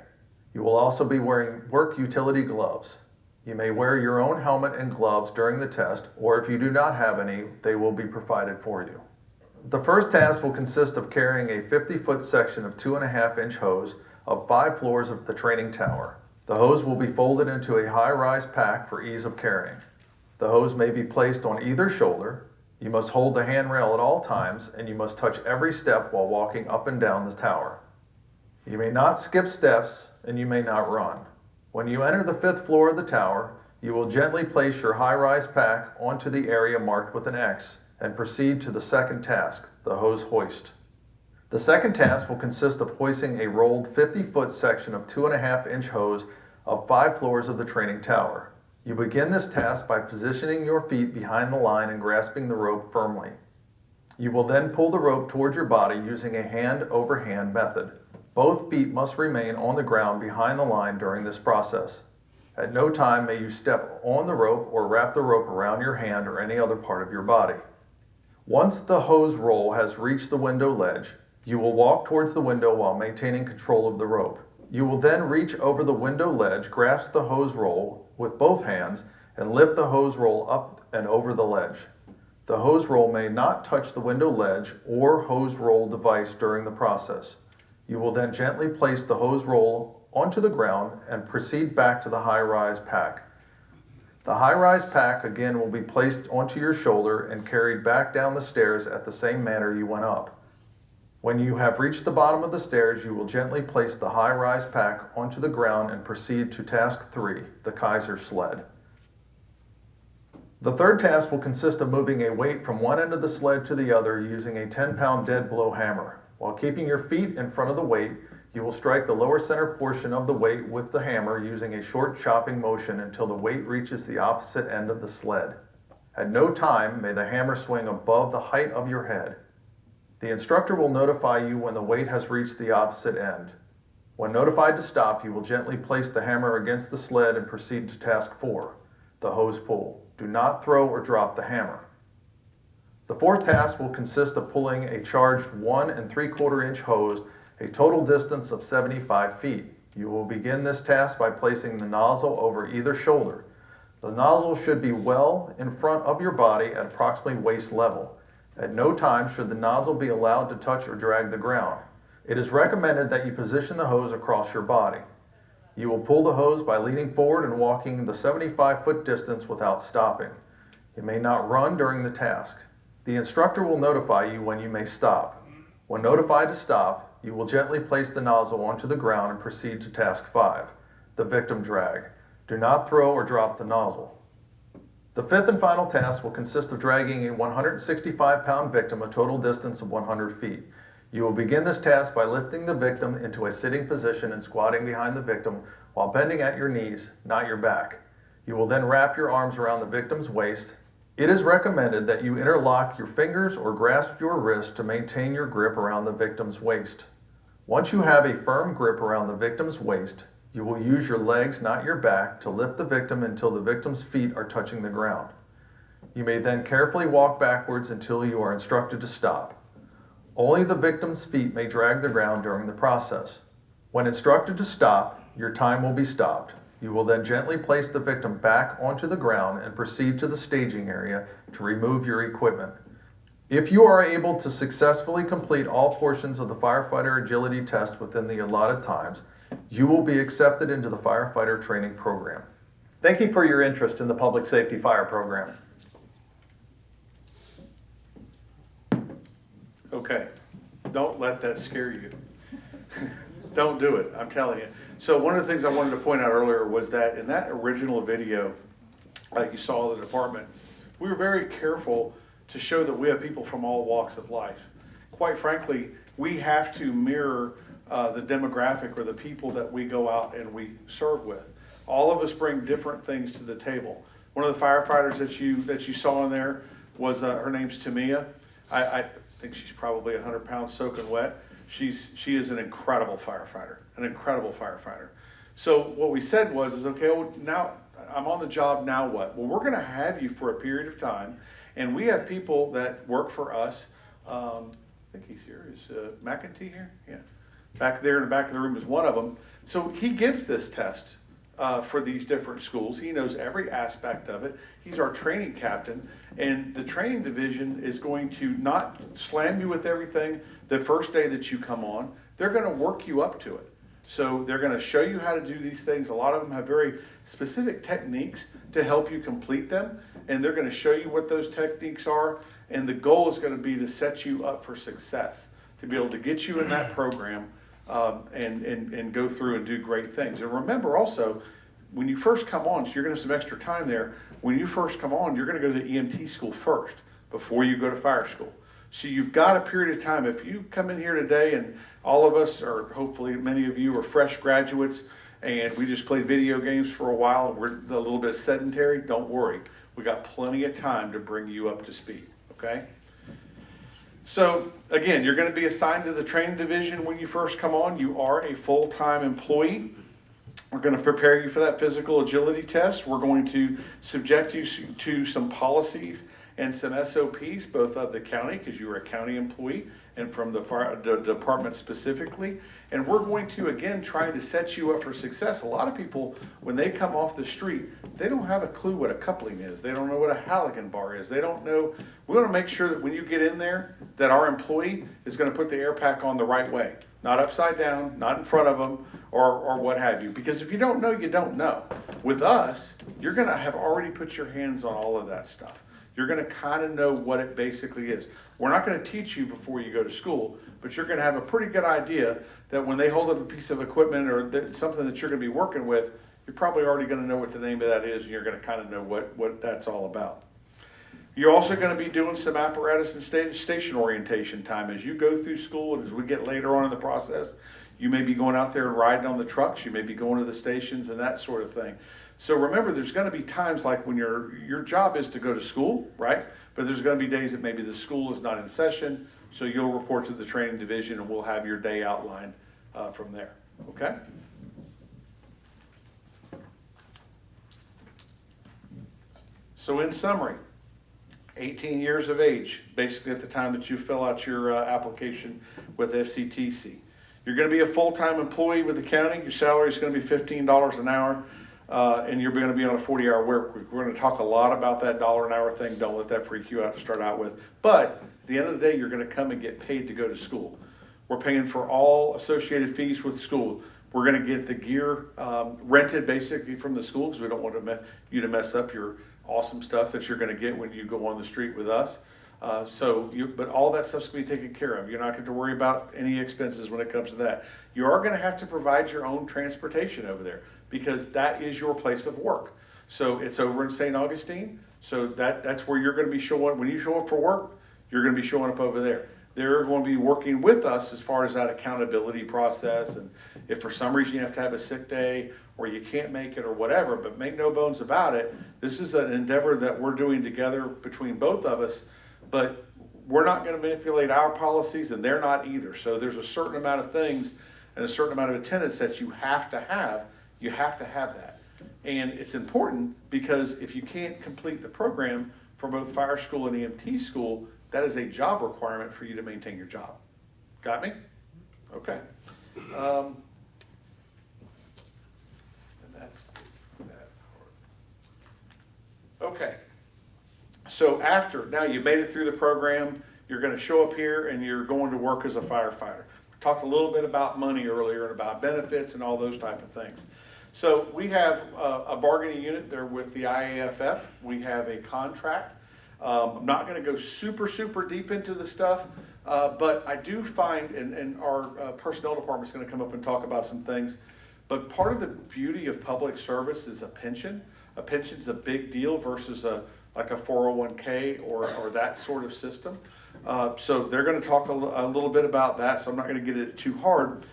You will also be wearing work utility gloves. You may wear your own helmet and gloves during the test, or if you do not have any, they will be provided for you. The first task will consist of carrying a 50-foot section of 2.5-inch hose of 5 floors of the training tower. The hose will be folded into a high-rise pack for ease of carrying. The hose may be placed on either shoulder. You must hold the handrail at all times, and you must touch every step while walking up and down the tower. You may not skip steps, and you may not run. When you enter the 5th floor of the tower, you will gently place your high-rise pack onto the area marked with an X and proceed to the second task, the hose hoist. The second task will consist of hoisting a rolled 50-foot section of 2.5-inch hose of 5 floors of the training tower. You begin this task by positioning your feet behind the line and grasping the rope firmly. You will then pull the rope towards your body using a hand-over-hand method. Both feet must remain on the ground behind the line during this process. At no time may you step on the rope or wrap the rope around your hand or any other part of your body. Once the hose roll has reached the window ledge, you will walk towards the window while maintaining control of the rope. You will then reach over the window ledge, grasp the hose roll with both hands, and lift the hose roll up and over the ledge. The hose roll may not touch the window ledge or hose roll device during the process. You will then gently place the hose roll onto the ground and proceed back to the high-rise pack. The high-rise pack again will be placed onto your shoulder and carried back down the stairs at the same manner you went up. When you have reached the bottom of the stairs, you will gently place the high-rise pack onto the ground and proceed to task 3, the Kaiser sled. The third task will consist of moving a weight from one end of the sled to the other using a 10-pound dead blow hammer. While keeping your feet in front of the weight, you will strike the lower center portion of the weight with the hammer using a short chopping motion until the weight reaches the opposite end of the sled. At no time may the hammer swing above the height of your head. The instructor will notify you when the weight has reached the opposite end. When notified to stop, you will gently place the hammer against the sled and proceed to task 4, the hose pull. Do not throw or drop the hammer. The fourth task will consist of pulling a charged 1 3/4-inch hose a total distance of 75 feet. You will begin this task by placing the nozzle over either shoulder. The nozzle should be well in front of your body at approximately waist level. At no time should the nozzle be allowed to touch or drag the ground. It is recommended that you position the hose across your body. You will pull the hose by leaning forward and walking the 75-foot distance without stopping. You may not run during the task. The instructor will notify you when you may stop. When notified to stop, you will gently place the nozzle onto the ground and proceed to task 5, the victim drag. Do not throw or drop the nozzle. The fifth and final task will consist of dragging a 165-pound victim a total distance of 100 feet. You will begin this task by lifting the victim into a sitting position and squatting behind the victim while bending at your knees, not your back. You will then wrap your arms around the victim's waist. It is recommended that you interlock your fingers or grasp your wrist to maintain your grip around the victim's waist. Once you have a firm grip around the victim's waist, you will use your legs, not your back, to lift the victim until the victim's feet are touching the ground. You may then carefully walk backwards until you are instructed to stop. Only the victim's feet may drag the ground during the process. When instructed to stop, your time will be stopped. You will then gently place the victim back onto the ground and proceed to the staging area to remove your equipment. If you are able to successfully complete all portions of the firefighter agility test within the allotted times, you will be accepted into the firefighter training program. Thank you for your interest in the Public Safety Fire Program. Okay, don't let that scare you. Don't do it, I'm telling you. So one of the things I wanted to point out earlier was that in that original video, like you saw the department, we were very careful to show that we have people from all walks of life. Quite frankly, we have to mirror the demographic or the people that we go out and we serve with. All of us bring different things to the table. One of the firefighters that you saw in there was her name's Tamia. I think she's probably 100 pounds soaking wet. She is an incredible firefighter, So what we said was okay, well, now I'm on the job, now what? Well, we're going to have you for a period of time, and we have people that work for us. I think he's here. Is McEntee here? Yeah. Back there in the back of the room is one of them. So he gives this test for these different schools. He knows every aspect of it. He's our training captain, and the training division is going to not slam you with everything the first day that you come on. They're going to work you up to it. So they're going to show you how to do these things. A lot of them have very specific techniques to help you complete them, and they're going to show you what those techniques are, and the goal is going to be to set you up for success, to be able to get you in that program and go through and do great things. And remember also, when you first come on, so you're going to have some extra time there, when you first come on, you're going to go to EMT school first before you go to fire school. So you've got a period of time. If you come in here today and all of us, or hopefully many of you, are fresh graduates and we just played video games for a while and we're a little bit sedentary, don't worry. We got plenty of time to bring you up to speed, okay? So again, you're going to be assigned to the training division when you first come on. You are a full-time employee. We're going to prepare you for that physical agility test. We're going to subject you to some policies and some SOPs, both of the county, because you are a county employee, and from the department specifically. And we're going to, again, try to set you up for success. A lot of people, when they come off the street, they don't have a clue what a coupling is. They don't know what a halogen bar is. They don't know. We want to make sure that when you get in there, that our employee is going to put the air pack on the right way. Not upside down, not in front of them, or what have you. Because if you don't know, you don't know. With us, you're going to have already put your hands on all of that stuff. You're going to kind of know what it basically is. We're not going to teach you before you go to school, but you're going to have a pretty good idea that when they hold up a piece of equipment or something that you're going to be working with, you're probably already going to know what the name of that is, and you're going to kind of know what that's all about. You're also going to be doing some apparatus and station orientation time as you go through school, and as we get later on in the process, you may be going out there and riding on the trucks, you may be going to the stations and that sort of thing. So remember, there's going to be times like when your job is to go to school, right? But there's going to be days that maybe the school is not in session, so you'll report to the training division and we'll have your day outlined from there, okay? So in summary, 18 years of age, basically at the time that you fill out your application with FCTC. You're going to be a full-time employee with the county. Your salary is going to be $15 an hour. And you're going to be on a 40-hour work week. We're going to talk a lot about that $1 an hour thing. Don't let that freak you out to start out with. But at the end of the day, you're going to come and get paid to go to school. We're paying for all associated fees with school. We're going to get the gear rented basically from the school because we don't want you to mess up your awesome stuff that you're going to get when you go on the street with us. But all that stuff's going to be taken care of. You're not going to worry about any expenses when it comes to that. You are going to have to provide your own transportation over there, because that is your place of work. So it's over in St. Augustine. So that's where you're going to be showing. When you show up for work, you're going to be showing up over there. They're going to be working with us as far as that accountability process. And if for some reason you have to have a sick day or you can't make it or whatever, but make no bones about it, this is an endeavor that we're doing together between both of us. But we're not going to manipulate our policies, and they're not either. So there's a certain amount of things and a certain amount of attendance that you have to have. You have to have that. And it's important because if you can't complete the program for both fire school and EMT school, that is a job requirement for you to maintain your job. Got me? Okay. And that's that part. Okay. So now you made it through the program, you're going to show up here and you're going to work as a firefighter. We talked a little bit about money earlier and about benefits and all those type of things. So we have a bargaining unit there with the IAFF. We have a contract. I'm not going to go super deep into the stuff, but I do find, and our personnel department is going to come up and talk about some things, but part of the beauty of public service is a pension. A pension's a big deal versus like a 401k or that sort of system. So they're going to talk a little bit about that, so I'm not going to get it too hard.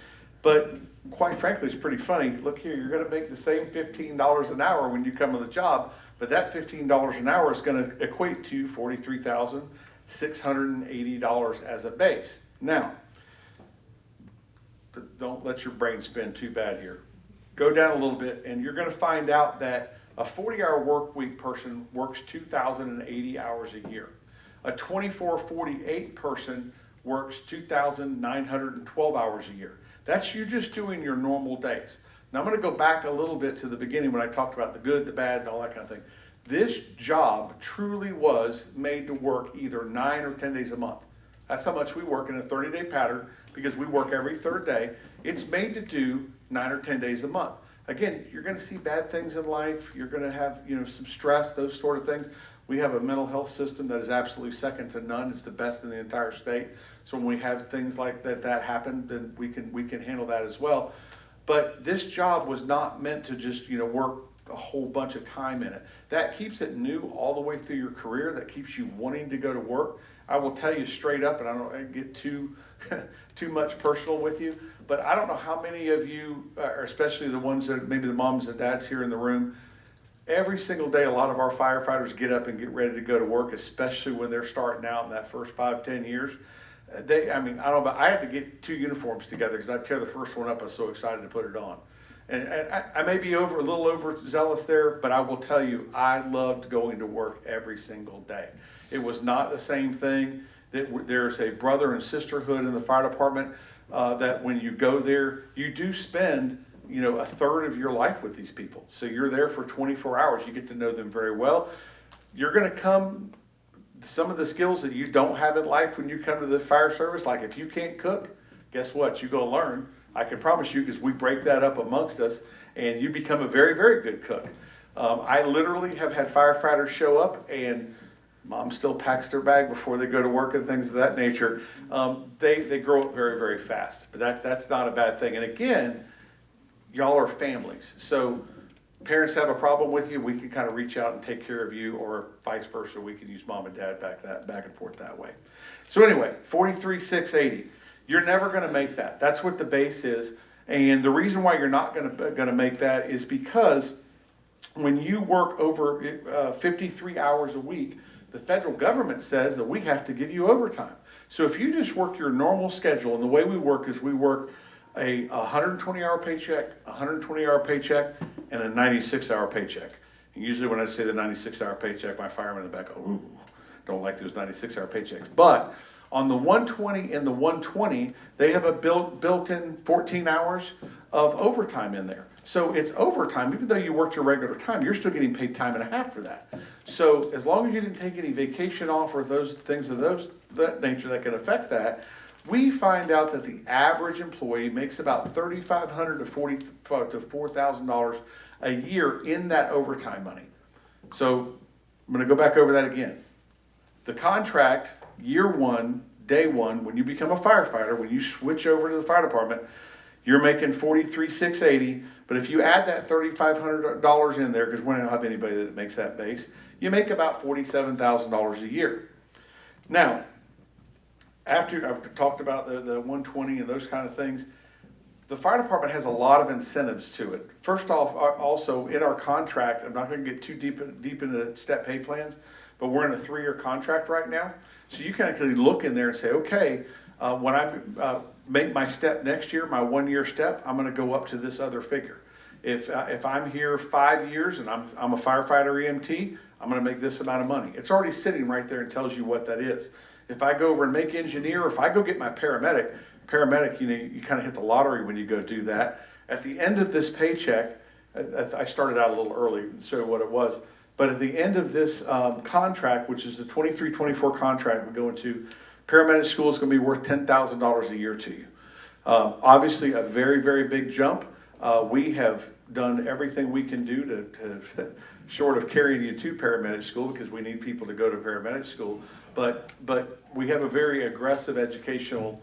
But quite frankly, it's pretty funny. Look here, you're going to make the same $15 an hour when you come on the job, but that $15 an hour is going to equate to $43,680 as a base. Now, don't let your brain spin too bad here. Go down a little bit, and you're going to find out that a 40-hour work week person works 2,080 hours a year. A 24/48 person works 2,912 hours a year. That's you just doing your normal days. Now I'm going to go back a little bit to the beginning when I talked about the good, the bad, and all that kind of thing. This job truly was made to work either 9 or 10 days a month. That's how much we work in a 30-day pattern, because we work every third day. It's made to do 9 or 10 days a month. Again, you're going to see bad things in life. You're going to have, some stress, those sort of things. We have a mental health system that is absolutely second to none. It's the best in the entire state. So when we have things like that happen, then we can handle that as well. But this job was not meant to just, work a whole bunch of time in it. That keeps it new all the way through your career. That keeps you wanting to go to work. I will tell you straight up, and I don't get too much personal with you, but I don't know how many of you, especially the ones that maybe the moms and dads here in the room, every single day a lot of our firefighters get up and get ready to go to work, especially when they're starting out in that first 5-10 years. I don't know, but I had to get 2 uniforms together because I'd tear the first one up. I was so excited to put it on. And I may be a little overzealous there, but I will tell you, I loved going to work every single day. It was not the same thing. There's a brother and sisterhood in the fire department that when you go there, you do spend, a third of your life with these people. So you're there for 24 hours. You get to know them very well. You're going to come, some of the skills that you don't have in life when you come to the fire service, like if you can't cook, guess what? You go learn. I can promise you, because we break that up amongst us, and you become a very, very good cook. I literally have had firefighters show up, and mom still packs their bag before they go to work and things of that nature. They grow up very, very fast, but that's not a bad thing. And again, y'all are families. So parents have a problem with you, we can kind of reach out and take care of you, or vice versa. We can use mom and dad back and forth that way. So anyway, 43,680. You're never going to make that. That's what the base is. And the reason why you're not going to make that is because when you work over 53 hours a week, the federal government says that we have to give you overtime. So if you just work your normal schedule, and the way we work is we work a 120-hour paycheck, 120-hour paycheck, and a 96-hour paycheck. And usually when I say the 96-hour paycheck, my firemen in the back go, ooh, don't like those 96-hour paychecks. But on the 120 and the 120, they have a built-in 14 hours of overtime in there. So it's overtime. Even though you worked your regular time, you're still getting paid time and a half for that. So as long as you didn't take any vacation off or those things of that nature that can affect that, we find out that the average employee makes about $3,500 to $4,000 a year in that overtime money. So I'm going to go back over that again. The contract, year one, day one, when you become a firefighter, when you switch over to the fire department, you're making $43,680. But if you add that $3,500 in there, because we don't have anybody that makes that base, you make about $47,000 a year. Now, after I've talked about the 120 and those kind of things, the fire department has a lot of incentives to it. First off, also in our contract, I'm not going to get too deep into step pay plans, but we're in a 3-year contract right now. So you can actually look in there and say, okay, when I make my step next year, my 1-year step, I'm going to go up to this other figure. If I'm here 5 years and I'm a firefighter EMT, I'm going to make this amount of money. It's already sitting right there and tells you what that is. If I go over and make engineer, or if I go get my paramedic, you kind of hit the lottery when you go do that. At the end of this paycheck, I started out a little early to show what it was, but at the end of this contract, which is the 23-24 contract we go into, paramedic school is going to be worth $10,000 a year to you. Obviously, a very, very big jump. We have done everything we can do to short of carrying you to paramedic school, because we need people to go to paramedic school. But we have a very aggressive educational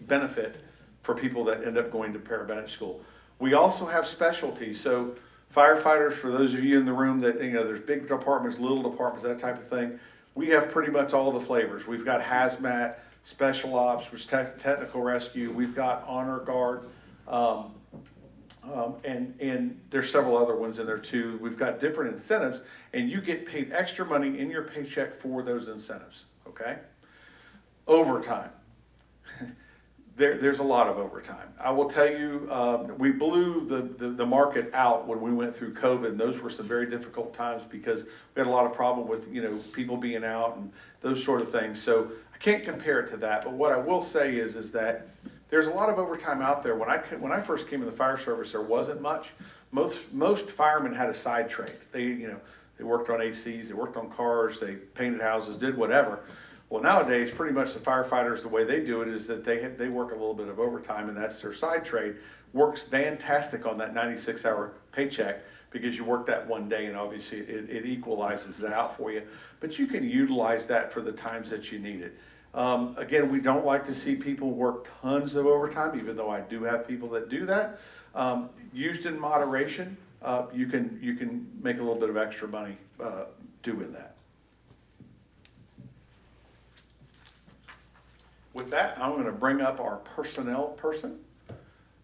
benefit for people that end up going to paramedic school. We also have specialties. So firefighters, for those of you in the room that, there's big departments, little departments, that type of thing. We have pretty much all the flavors. We've got hazmat, special ops, which technical rescue. We've got honor guard, and there's several other ones in there too. We've got different incentives, and you get paid extra money in your paycheck for those incentives. Okay, overtime. There's a lot of overtime. I will tell you, we blew the market out when we went through COVID, and those were some very difficult times because we had a lot of problem with, people being out and those sort of things. So I can't compare it to that, but what I will say is that there's a lot of overtime out there. When I first came in the fire service, there wasn't much. Most firemen had a side trade. They worked on ACs, they worked on cars, they painted houses, did whatever. Well, nowadays, pretty much the firefighters, the way they do it is that they work a little bit of overtime, and that's their side trade. Works fantastic on that 96-hour paycheck because you work that one day, and obviously it equalizes that out for you. But you can utilize that for the times that you need it. Again, we don't like to see people work tons of overtime, even though I do have people that do that. Used in moderation, you can make a little bit of extra money doing that. With that, I'm going to bring up our personnel person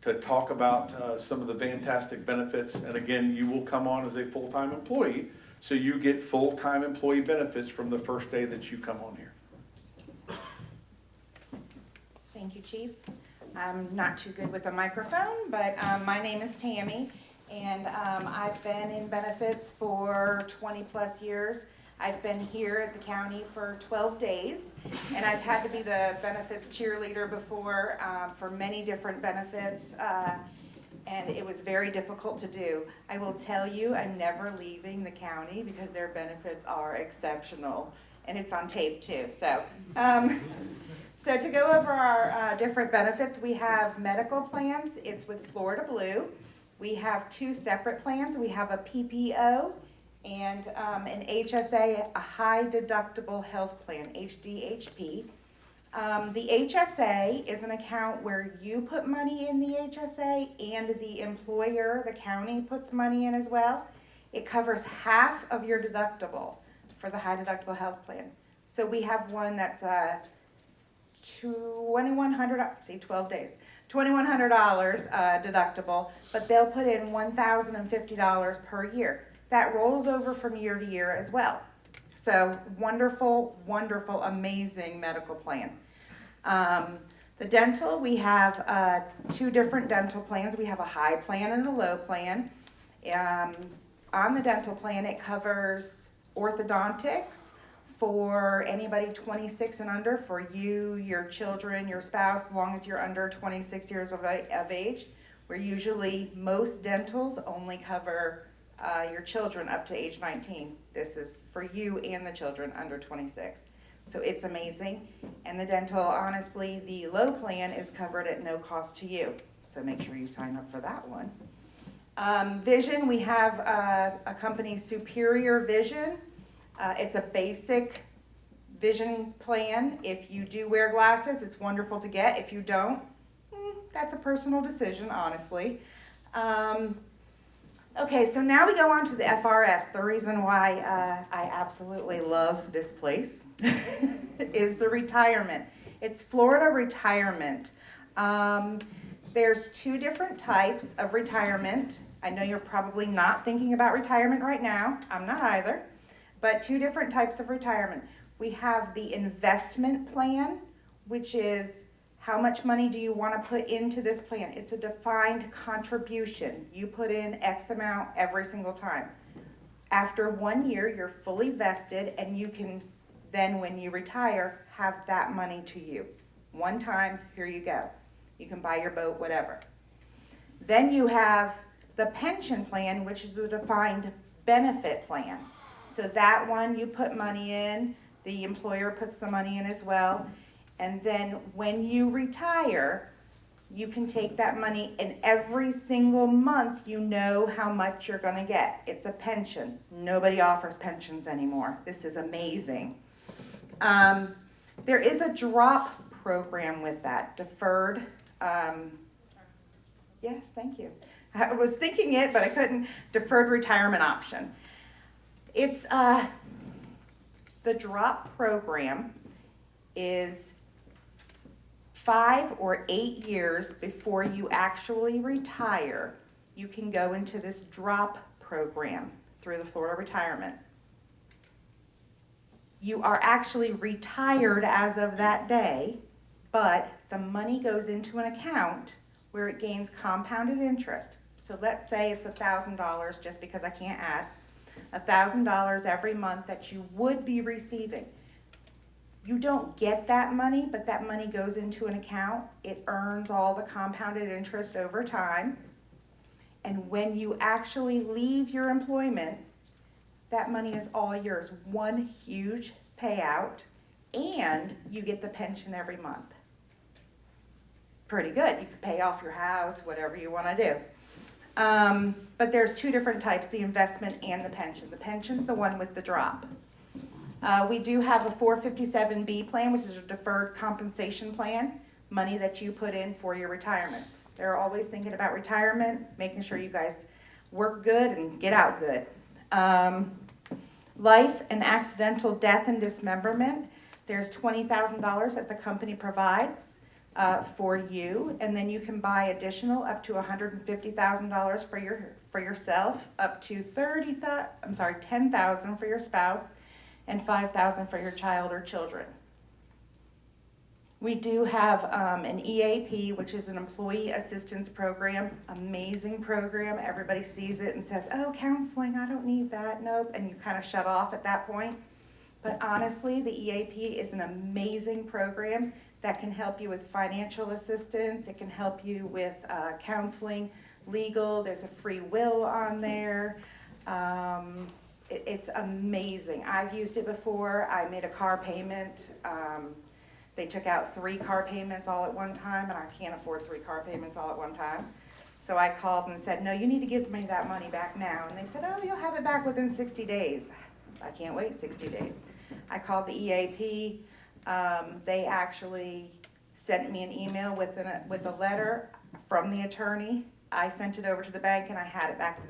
to talk about some of the fantastic benefits. And again, you will come on as a full-time employee, so you get full-time employee benefits from the first day that you come on here. Thank you, Chief. I'm not too good with a microphone, but my name is Tammy, and I've been in benefits for 20 plus years. I've been here at the county for 12 days, and I've had to be the benefits cheerleader before for many different benefits, and it was very difficult to do. I will tell you, I'm never leaving the county because their benefits are exceptional, and it's on tape too. So, so to go over our different benefits, we have medical plans. It's with Florida Blue. We have 2 separate plans. We have a PPO and an HSA, a high deductible health plan, HDHP. The HSA is an account where you put money in the HSA and the employer, the county, puts money in as well. It covers half of your deductible for the high deductible health plan. So we have one that's $2,100, see, 12 days, $2,100 deductible, but they'll put in $1,050 per year. That rolls over from year to year as well. So wonderful, wonderful, amazing medical plan. The dental, we have 2 different dental plans. We have a high plan and a low plan. On the dental plan, it covers orthodontics for anybody 26 and under, for you, your children, your spouse, as long as you're under 26 years of age. Where usually most dentals only cover your children up to age 19. This is for you and the children under 26. So it's amazing. And the dental, honestly, the low plan is covered at no cost to you. So make sure you sign up for that one. Vision, we have a company, Superior Vision. It's a basic vision plan. If you do wear glasses, it's wonderful to get. If you don't, that's a personal decision, honestly. Okay, so now we go on to the FRS. The reason why I absolutely love this place is the retirement. It's Florida retirement. There's 2 different types of retirement. I know you're probably not thinking about retirement right now. I'm not either. But 2 different types of retirement. We have the investment plan, which is how much money do you want to put into this plan? It's a defined contribution. You put in X amount every single time. After 1 year, you're fully vested, and you can then, when you retire, have that money to you. One time, here you go. You can buy your boat, whatever. Then you have the pension plan, which is a defined benefit plan. So that one, you put money in, the employer puts the money in as well. And then when you retire, you can take that money, and every single month you know how much you're going to get. It's a pension. Nobody offers pensions anymore. This is amazing. There is a drop program with that, deferred. Yes, thank you. I was thinking it, but I couldn't. Deferred retirement option. It's the drop program is 5 or 8 years before you actually retire. You can go into this drop program through the Florida Retirement. You are actually retired as of that day, but the money goes into an account where it gains compounded interest. So let's say it's $1,000, just because I can't add, $1,000 every month that you would be receiving. You don't get that money, but that money goes into an account. It earns all the compounded interest over time. And when you actually leave your employment, that money is all yours. One huge payout, and you get the pension every month. Pretty good. You can pay off your house, whatever you want to do. But there's two different types, the investment and the pension. The pension's the one with the drop. We do have a 457B plan, which is a deferred compensation plan, money that you put in for your retirement. They're always thinking about retirement, making sure you guys work good and get out good. Life and accidental death and dismemberment, there's $20,000 that the company provides for you, and then you can buy additional up to $150,000 for yourself, up to $10,000 for your spouse, and $5,000 for your child or children. We do have an EAP, which is an employee assistance program, amazing program. Everybody sees it and says, oh, counseling, I don't need that, nope, and you kind of shut off at that point. But honestly, the EAP is an amazing program that can help you with financial assistance. It can help you with counseling, legal, there's a free will on there. It's amazing. I've used it before. I made a car payment. They took out 3 car payments all at one time, and I can't afford 3 car payments all at one time. So I called and said, no, you need to give me that money back now. And they said, oh, you'll have it back within 60 days. I can't wait 60 days. I called the EAP. They actually sent me an email with a letter from the attorney. I sent it over to the bank, and I had it back the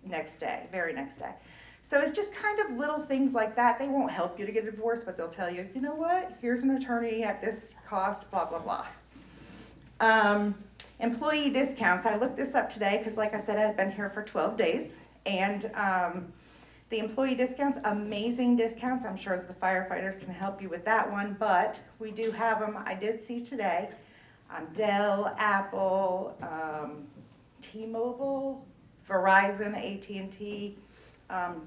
next day, very next day. So it's just kind of little things like that. They won't help you to get a divorce, but they'll tell you, you know what, here's an attorney at this cost, blah, blah, blah. Employee discounts. I looked this up today because, like I said, I've been here for 12 days. And the employee discounts, amazing discounts. I'm sure the firefighters can help you with that one, but we do have them. I did see today on Dell, Apple, T-Mobile, Verizon, AT&T,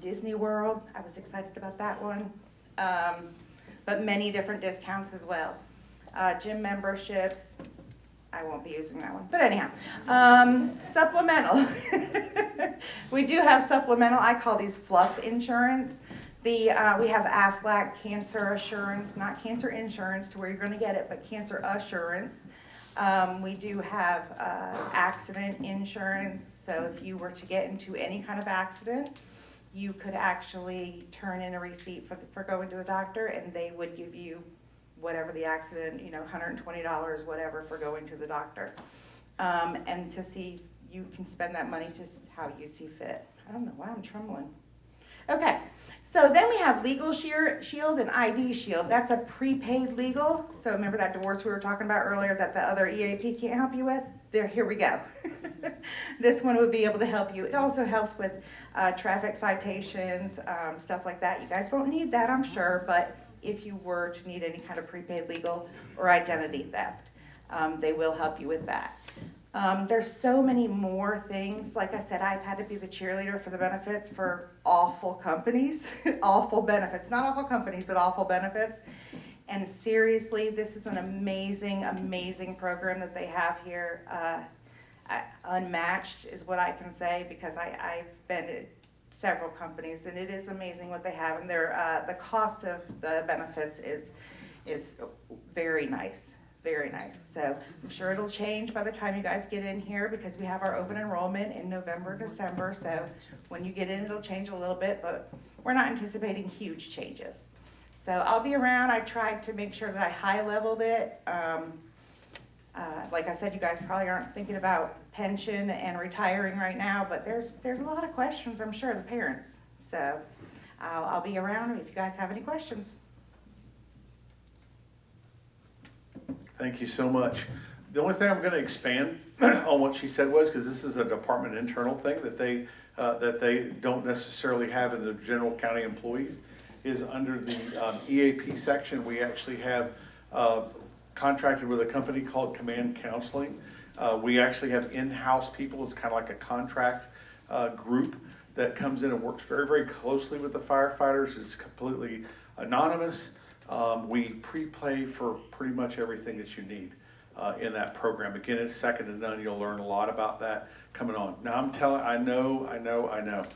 Disney World. I was excited about that one. But many different discounts as well. Gym memberships. I won't be using that one. But anyhow, supplemental. We do have supplemental. I call these fluff insurance. We have Aflac cancer assurance, not cancer insurance to where you're going to get it, but cancer assurance. We do have accident insurance. So if you were to get into any kind of accident, you could actually turn in a receipt for going to the doctor, and they would give you whatever the accident, $120, whatever, for going to the doctor. And to see, you can spend that money just how you see fit. I don't know why I'm trembling. Okay, so then we have Legal Shield and ID Shield. That's a prepaid legal. So remember that divorce we were talking about earlier that the other EAP can't help you with? Here we go. This one would be able to help you. It also helps with traffic citations, stuff like that. You guys won't need that, I'm sure, but if you were to need any kind of prepaid legal or identity theft, they will help you with that. There's so many more things. Like I said, I've had to be the cheerleader for the benefits for awful companies, awful benefits, not awful companies, but awful benefits. And seriously, this is an amazing, amazing program that they have here. Unmatched is what I can say, because I've been at several companies, and it is amazing what they have. And the cost of the benefits is very nice. Very nice. So I'm sure it'll change by the time you guys get in here, because we have our open enrollment in November, December. So when you get in, it'll change a little bit, but we're not anticipating huge changes. So I'll be around. I tried to make sure that I high leveled it. Like I said, you guys probably aren't thinking about pension and retiring right now, but there's a lot of questions, I'm sure, the parents. So I'll be around if you guys have any questions. Thank you so much. The only thing I'm going to expand on what she said was, because this is a department internal thing that they don't necessarily have in the general county employees, is under the EAP section. We actually have contracted with a company called Command Counseling. We actually have in-house people. It's kind of like a contract group that comes in and works very, very closely with the firefighters. It's completely anonymous. We pre-pay for pretty much everything that you need in that program. Again, it's second to none. You'll learn a lot about that coming on. Now, I know.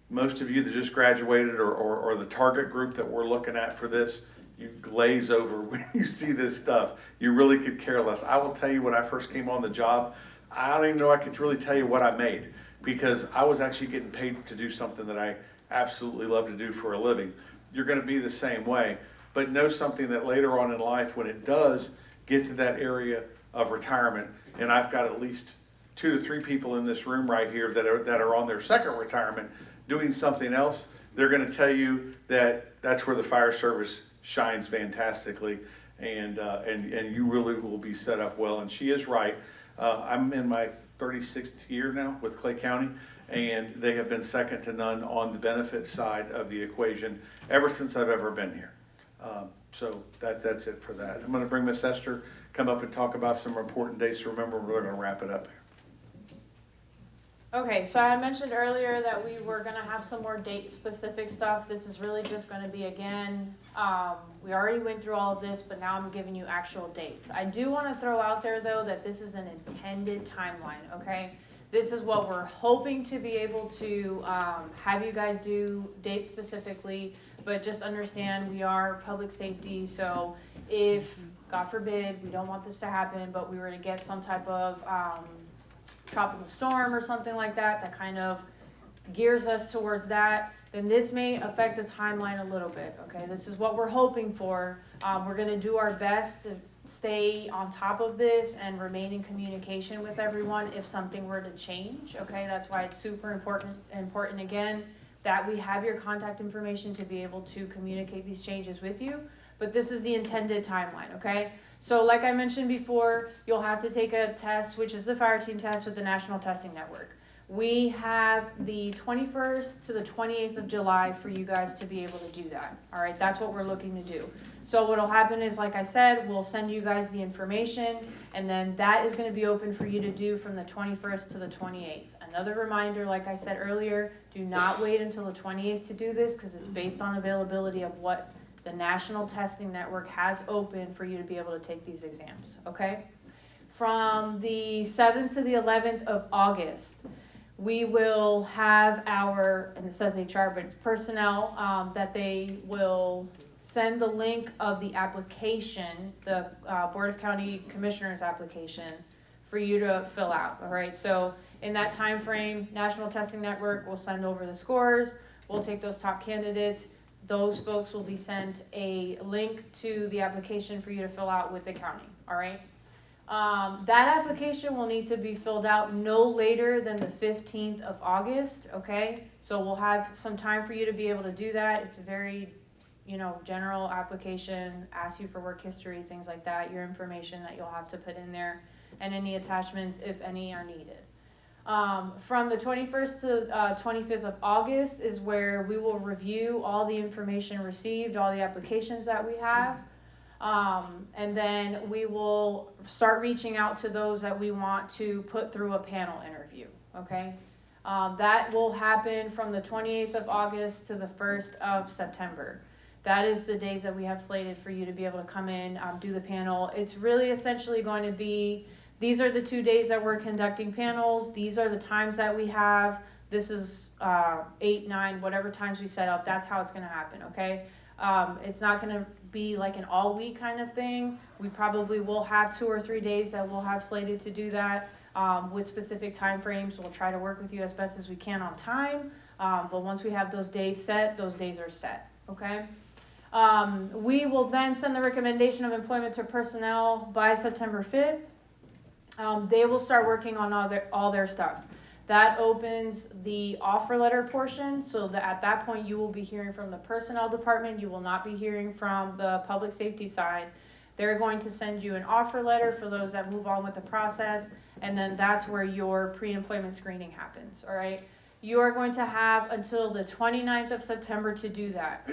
Most of you that just graduated or the target group that we're looking at for this, you glaze over when you see this stuff. You really could care less. I will tell you, when I first came on the job, I don't even know I could really tell you what I made, because I was actually getting paid to do something that I absolutely love to do for a living. You're going to be the same way, but know something that later on in life, when it does get to that area of retirement, and I've got at least 2 to 3 people in this room right here that are on their second retirement doing something else, they're going to tell you that that's where the fire service shines fantastically, and you really will be set up well. And she is right. I'm in my 36th year now with Clay County, and they have been second to none on the benefit side of the equation ever since I've ever been here. So that's it for that. I'm going to bring Miss Esther come up and talk about some important dates to remember. We're going to wrap it up here. Okay, so I mentioned earlier that we were gonna have some more date-specific stuff. This is really just gonna be, again, we already went through all of this, but now I'm giving you actual dates. I do wanna throw out there, though, that this is an intended timeline, okay? This is what we're hoping to be able to have you guys do date-specifically, but just understand we are public safety, so if, God forbid, we don't want this to happen, but we were to get some type of tropical storm or something like that that kind of gears us towards that, then this may affect the timeline a little bit, okay? This is what we're hoping for. We're going to do our best to stay on top of this and remain in communication with everyone if something were to change, okay? That's why it's super important again, that we have your contact information to be able to communicate these changes with you. But this is the intended timeline, okay? So like I mentioned before, you'll have to take a test, which is the fire team test with the National Testing Network. We have the 21st to the 28th of July for you guys to be able to do that. All right, that's what we're looking to do. So what'll happen is, like I said, we'll send you guys the information, and then that is gonna be open for you to do from the 21st to the 28th. Another reminder, like I said earlier, do not wait until the 28th to do this, because it's based on availability of what the National Testing Network has open for you to be able to take these exams, okay? From the 7th to the 11th of August, we will have our, and it says HR, but it's personnel, that they will send the link of the application, the Board of County Commissioners application, for you to fill out, all right? So in that time frame, National Testing Network will send over the scores, we'll take those top candidates. Those folks will be sent a link to the application for you to fill out with the county, all right? That application will need to be filled out no later than the 15th of August, okay? So we'll have some time for you to be able to do that. It's a very, general application, asks you for work history, things like that, your information that you'll have to put in there, and any attachments, if any, are needed. From the 21st to 25th of August is where we will review all the information received, all the applications that we have, and then we will start reaching out to those that we want to put through a panel interview, okay? That will happen from the 28th of August to the 1st of September. That is the days that we have slated for you to be able to come in, do the panel. It's really essentially going to be, these are the 2 days that we're conducting panels. These are the times that we have. This is 8, 9, whatever times we set up. That's how it's going to happen, okay? It's not going to be like an all-week kind of thing. We probably will have 2 or 3 days that we'll have slated to do that with specific time frames. We'll try to work with you as best as we can on time. But once we have those days set, those days are set, okay? We will then send the recommendation of employment to personnel by September 5th. They will start working on all their stuff. That opens the offer letter portion, so that at that point you will be hearing from the personnel department. You will not be hearing from the public safety side. They're going to send you an offer letter for those that move on with the process, and then that's where your pre-employment screening happens, all right? You are going to have until the 29th of September to do that.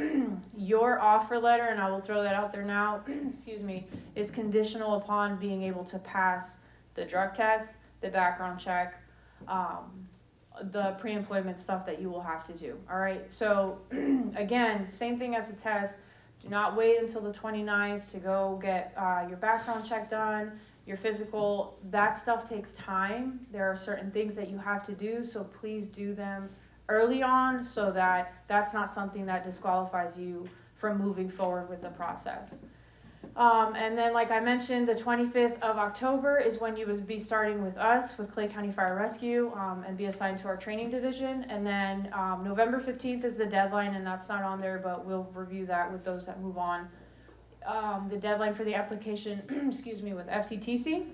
Your offer letter, and I will throw that out there now, excuse me, is conditional upon being able to pass the drug test, the background check, the pre-employment stuff that you will have to do, all right? So, again, same thing as the test. Do not wait until the 29th to go get your background check done, your physical. That stuff takes time. There are certain things that you have to do, so please do them early on so that that's not something that disqualifies you from moving forward with the process. And then, like I mentioned, the 25th of October is when you would be starting with us, with Clay County Fire Rescue, and be assigned to our training division. And then November 15th is the deadline, and that's not on there, but we'll review that with those that move on. The deadline for the application, excuse me, with FCTC.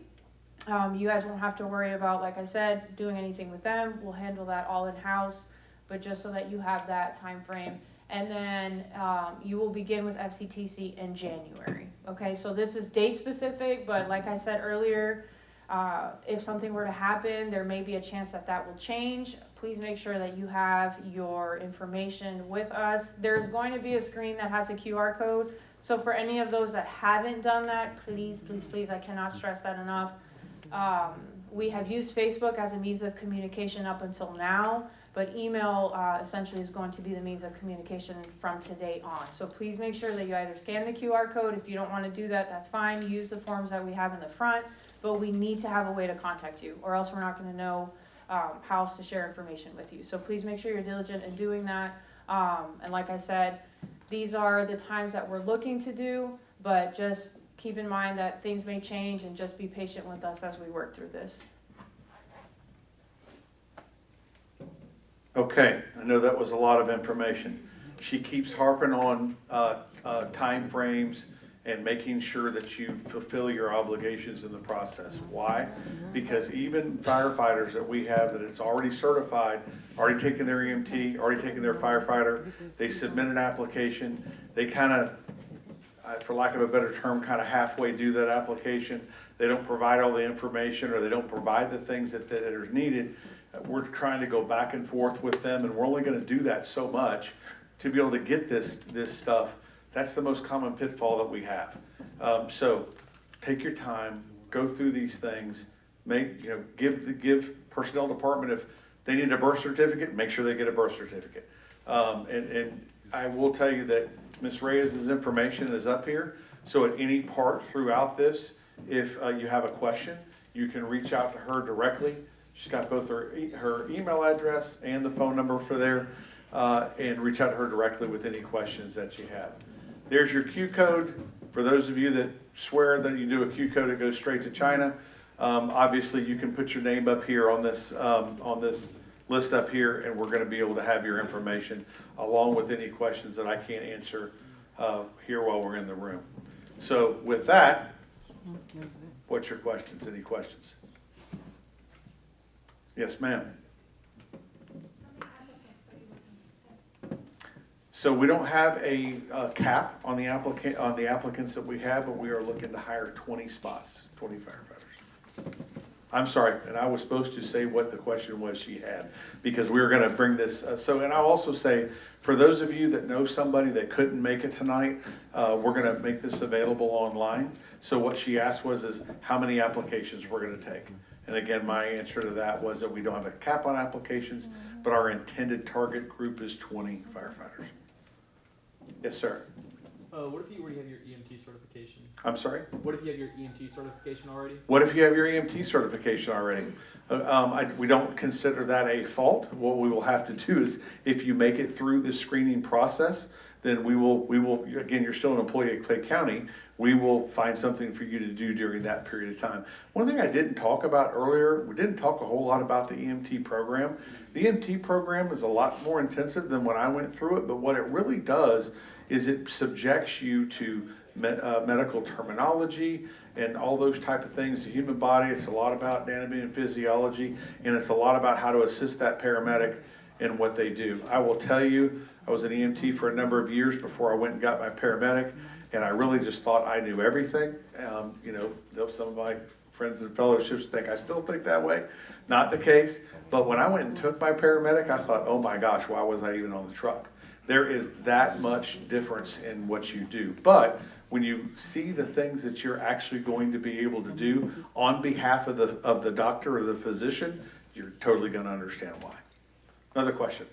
You guys won't have to worry about, like I said, doing anything with them. We'll handle that all in-house, but just so that you have that time frame. And then you will begin with FCTC in January. Okay, so this is date specific, but like I said earlier, if something were to happen, there may be a chance that that will change. Please make sure that you have your information with us. There's going to be a screen that has a QR code. So for any of those that haven't done that, please, please, please, I cannot stress that enough. We have used Facebook as a means of communication up until now, but email essentially is going to be the means of communication from today on. So please make sure that you either scan the QR code. If you don't want to do that, that's fine. Use the forms that we have in the front, but we need to have a way to contact you, or else we're not going to know how else to share information with you. So please make sure you're diligent in doing that. And like I said, these are the times that we're looking to do, but just keep in mind that things may change, and just be patient with us as we work through this. Okay, I know that was a lot of information. She keeps harping on time frames and making sure that you fulfill your obligations in the process. Why? Because even firefighters that we have that it's already certified, already taken their EMT, already taken their firefighter, they submit an application, they kind of, for lack of a better term, kind of halfway do that application. They don't provide all the information, or they don't provide the things that are needed. We're trying to go back and forth with them, and we're only going to do that so much to be able to get this stuff. That's the most common pitfall that we have. So take your time, go through these things, give personnel department, if they need a birth certificate, make sure they get a birth certificate. And I will tell you that Ms. Reyes' information is up here. So at any part throughout this, if you have a question, you can reach out to her directly. She's got both her email address and the phone number for there, and reach out to her directly with any questions that you have. There's your Q code. For those of you that swear that you do a Q code, it goes straight to China. Obviously, you can put your name up here on this list up here, and we're going to be able to have your information along with any questions that I can't answer here while we're in the room. So with that, what's your questions? Any questions? Yes, ma'am. So we don't have a cap on the applicants that we have, but we are looking to hire 20 spots, 20 firefighters. I'm sorry, and I was supposed to say what the question was she had, because we were going to bring this. And I'll also say, for those of you that know somebody that couldn't make it tonight, we're going to make this available online. So what she asked is how many applications we're going to take. And again, my answer to that was that we don't have a cap on applications, but our intended target group is 20 firefighters. Yes, sir. What if you already have your EMT certification? I'm sorry? What if you have your EMT certification already? What if you have your EMT certification already? We don't consider that a fault. What we will have to do is, if you make it through the screening process, then we will, again, you're still an employee at Clay County, we will find something for you to do during that period of time. One thing I didn't talk about earlier, we didn't talk a whole lot about the EMT program. The EMT program is a lot more intensive than when I went through it, but what it really does is it subjects you to medical terminology and all those type of things. The human body, it's a lot about anatomy and physiology, and it's a lot about how to assist that paramedic in what they do. I will tell you, I was an EMT for a number of years before I went and got my paramedic, and I really just thought I knew everything. Some of my friends and fellowships think I still think that way. Not the case. But when I went and took my paramedic, I thought, oh my gosh, why was I even on the truck? There is that much difference in what you do. But when you see the things that you're actually going to be able to do on behalf of the doctor or the physician, you're totally going to understand why. Another question.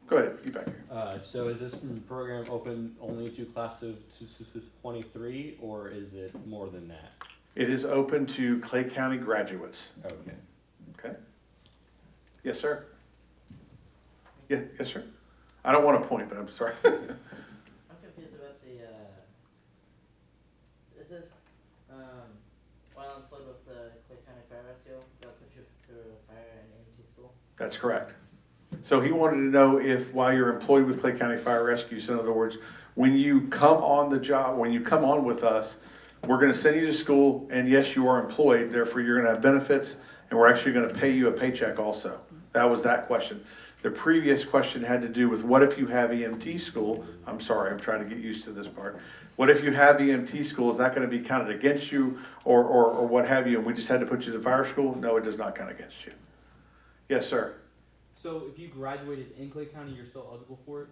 Go ahead, you back here. So is this program open only to class of 23, or is it more than that? It is open to Clay County graduates. Okay. Okay? Yes, sir? Yeah, yes, sir? I don't want to point, but I'm sorry. I'm confused about the, is this, while employed with the Clay County Fire Rescue, they'll put you through a fire and EMT school? That's correct. So he wanted to know if while you're employed with Clay County Fire Rescue, so in other words, when you come on the job, when you come on with us, we're going to send you to school, and yes, you are employed, therefore you're going to have benefits, and we're actually going to pay you a paycheck also. That was that question. The previous question had to do with what if you have EMT school? I'm sorry, I'm trying to get used to this part. What if you have EMT school? Is that going to be counted against you or what have you, and we just had to put you to fire school? No, it does not count against you. Yes, sir. So if you graduated in Clay County, you're still eligible for it?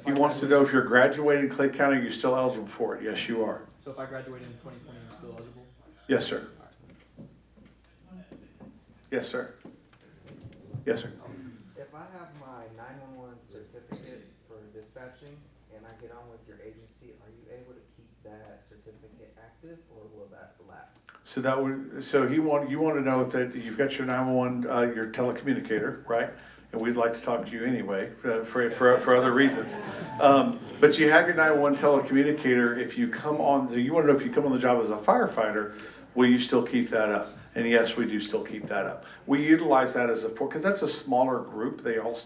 He wants to know if you're graduating Clay County, you're still eligible for it. Yes, you are. So if I graduated in 2020, I'm still eligible? Yes, sir. Yes, sir. Yes, sir. If I have my 911 certificate for dispatching and I get on with your agency, are you able to keep that certificate active, or will that lapse? So you want to know if that you've got your 911, your telecommunicator, right? And we'd like to talk to you anyway for other reasons. But you have your 911 telecommunicator. If you come on, you want to know if you come on the job as a firefighter, will you still keep that up? And yes, we do still keep that up. We utilize that as because that's a smaller group. They are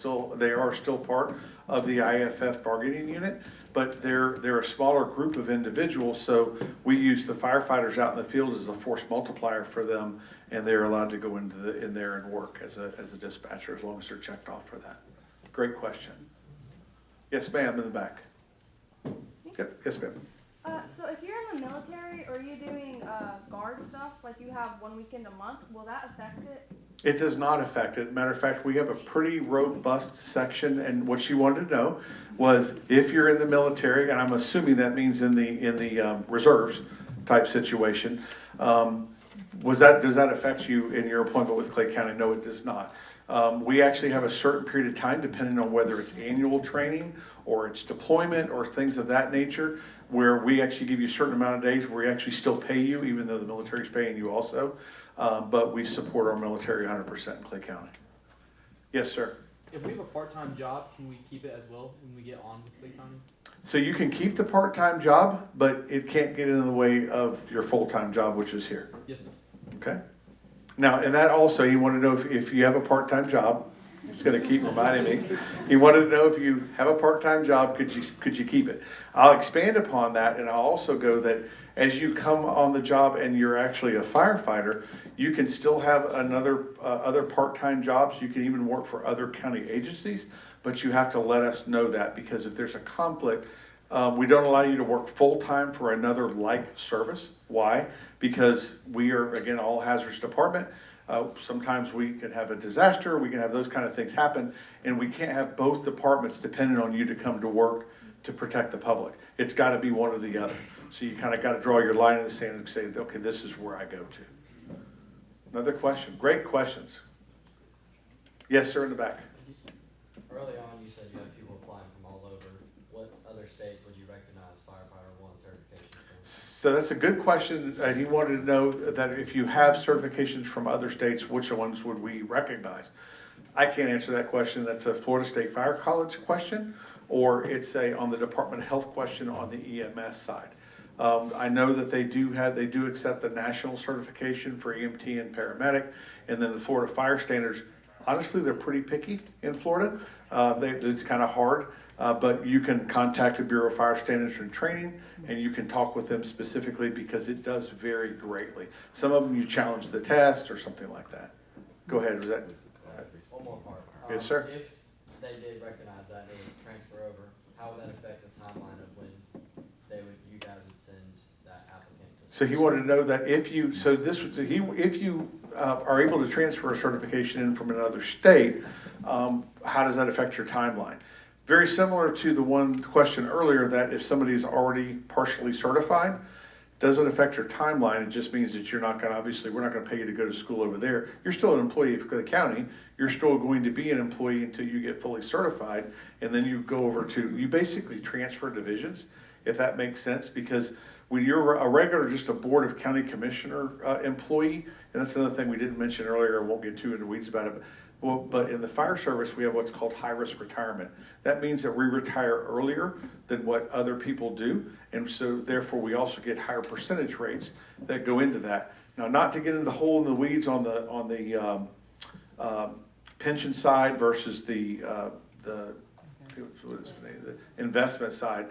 still part of the IFF bargaining unit, but they're a smaller group of individuals. So we use the firefighters out in the field as a force multiplier for them, and they're allowed to go in there and work as a dispatcher as long as they're checked off for that. Great question. Yes, ma'am, in the back. Yep. Yes, ma'am. So if you're in the military or you're doing guard stuff, like you have 1 weekend a month, will that affect it? It does not affect it. Matter of fact, we have a pretty robust section, and what she wanted to know was if you're in the military, and I'm assuming that means in the reserves type situation, does that affect you in your appointment with Clay County? No, it does not. We actually have a certain period of time, depending on whether it's annual training or it's deployment or things of that nature, where we actually give you a certain amount of days where we actually still pay you, even though the military is paying you also. But we support our military 100% in Clay County. Yes, sir. If we have a part-time job, can we keep it as well when we get on with Clay County? So you can keep the part-time job, but it can't get in the way of your full-time job, which is here. Yes, sir. Okay? Now, and that also, he wanted to know if you have a part-time job. It's going to keep reminding me. He wanted to know if you have a part-time job, could you keep it? I'll expand upon that, and I'll also go that as you come on the job and you're actually a firefighter, you can still have other part-time jobs. You can even work for other county agencies, but you have to let us know that, because if there's a conflict, we don't allow you to work full-time for another like service. Why? Because we are, again, all hazardous department. Sometimes we can have a disaster, we can have those kind of things happen, and we can't have both departments dependent on you to come to work to protect the public. It's got to be one or the other. So you kind of got to draw your line in the sand and say, okay, this is where I go to. Another question. Great questions. Yes, sir, in the back. Early on, you said you have people applying from all over. What other states would you recognize Firefighter 1 certification from? So that's a good question. And he wanted to know that if you have certifications from other states, which ones would we recognize? I can't answer that question. That's a Florida State Fire College question, or it's on the Department of Health question on the EMS side. I know that they do accept the national certification for EMT and paramedic, and then the Florida Fire Standards. Honestly, they're pretty picky in Florida. It's kind of hard, but you can contact the Bureau of Fire Standards and Training, and you can talk with them specifically, because it does vary greatly. Some of them you challenge the test or something like that. Go ahead. Was that? One more part. Yes, sir. If they did recognize that and they would transfer over, how would that affect the timeline of when you guys would send that applicant to? So he wanted to know that if you are able to transfer a certification in from another state, how does that affect your timeline? Very similar to the one question earlier, that if somebody is already partially certified, Doesn't affect your timeline. It just means that you're not going to, obviously, we're not going to pay you to go to school over there. You're still an employee of the county. You're still going to be an employee until you get fully certified. And then you go over to, you basically transfer divisions, if that makes sense, because when you're a regular, just a Board of County Commissioner employee, and that's another thing we didn't mention earlier, I won't get too into weeds about it, but in the fire service, we have what's called high-risk retirement. That means that we retire earlier than what other people do, and so therefore we also get higher percentage rates that go into that. Now, not to get into the hole in the weeds on the pension side versus the investment side.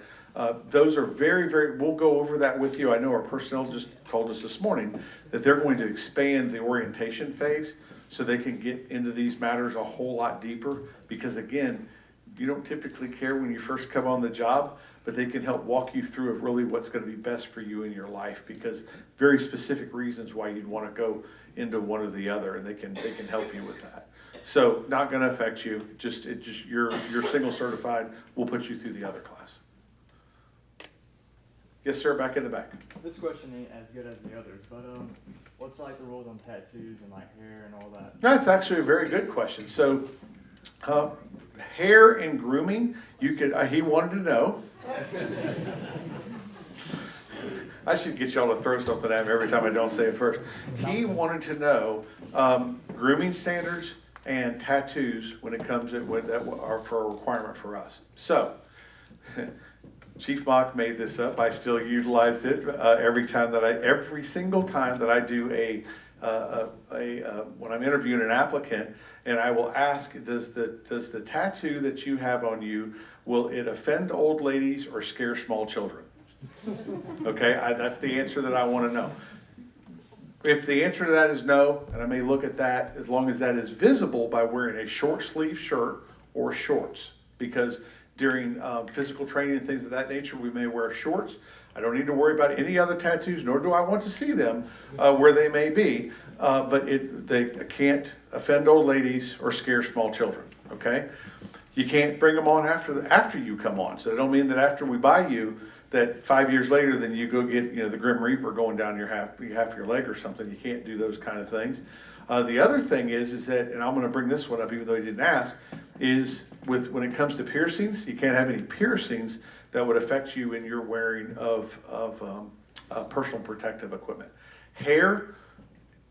Those are very, we'll go over that with you. I know our personnel just told us this morning that they're going to expand the orientation phase so they can get into these matters a whole lot deeper, because again, you don't typically care when you first come on the job, but they can help walk you through of really what's going to be best for you in your life, because very specific reasons why you'd want to go into one or the other, and they can help you with that. So not going to affect you, you're single certified, we'll put you through the other class. Yes, sir, back in the back. This question ain't as good as the others, but what's like the rules on tattoos and like hair and all that? That's actually a very good question. So, hair and grooming, you could. He wanted to know. I should get y'all to throw something at him every time I don't say it first. He wanted to know grooming standards and tattoos when it comes to that are for a requirement for us. So. Chief Mock made this up. I still utilize it every single time that I do when I'm interviewing an applicant, and I will ask, does the tattoo that you have on you, will it offend old ladies or scare small children? Okay, that's the answer that I want to know. If the answer to that is no, and I may look at that, as long as that is visible by wearing a short sleeve shirt or shorts, because during physical training and things of that nature, we may wear shorts. I don't need to worry about any other tattoos, nor do I want to see them where they may be, but they can't offend old ladies or scare small children, okay? You can't bring them on after you come on, so I don't mean that after we buy you, that 5 years later, then you go get the Grim Reaper going down your half your leg or something. You can't do those kind of things. The other thing is that, and I'm going to bring this one up even though you didn't ask, is when it comes to piercings, you can't have any piercings that would affect you in your wearing of personal protective equipment. Hair,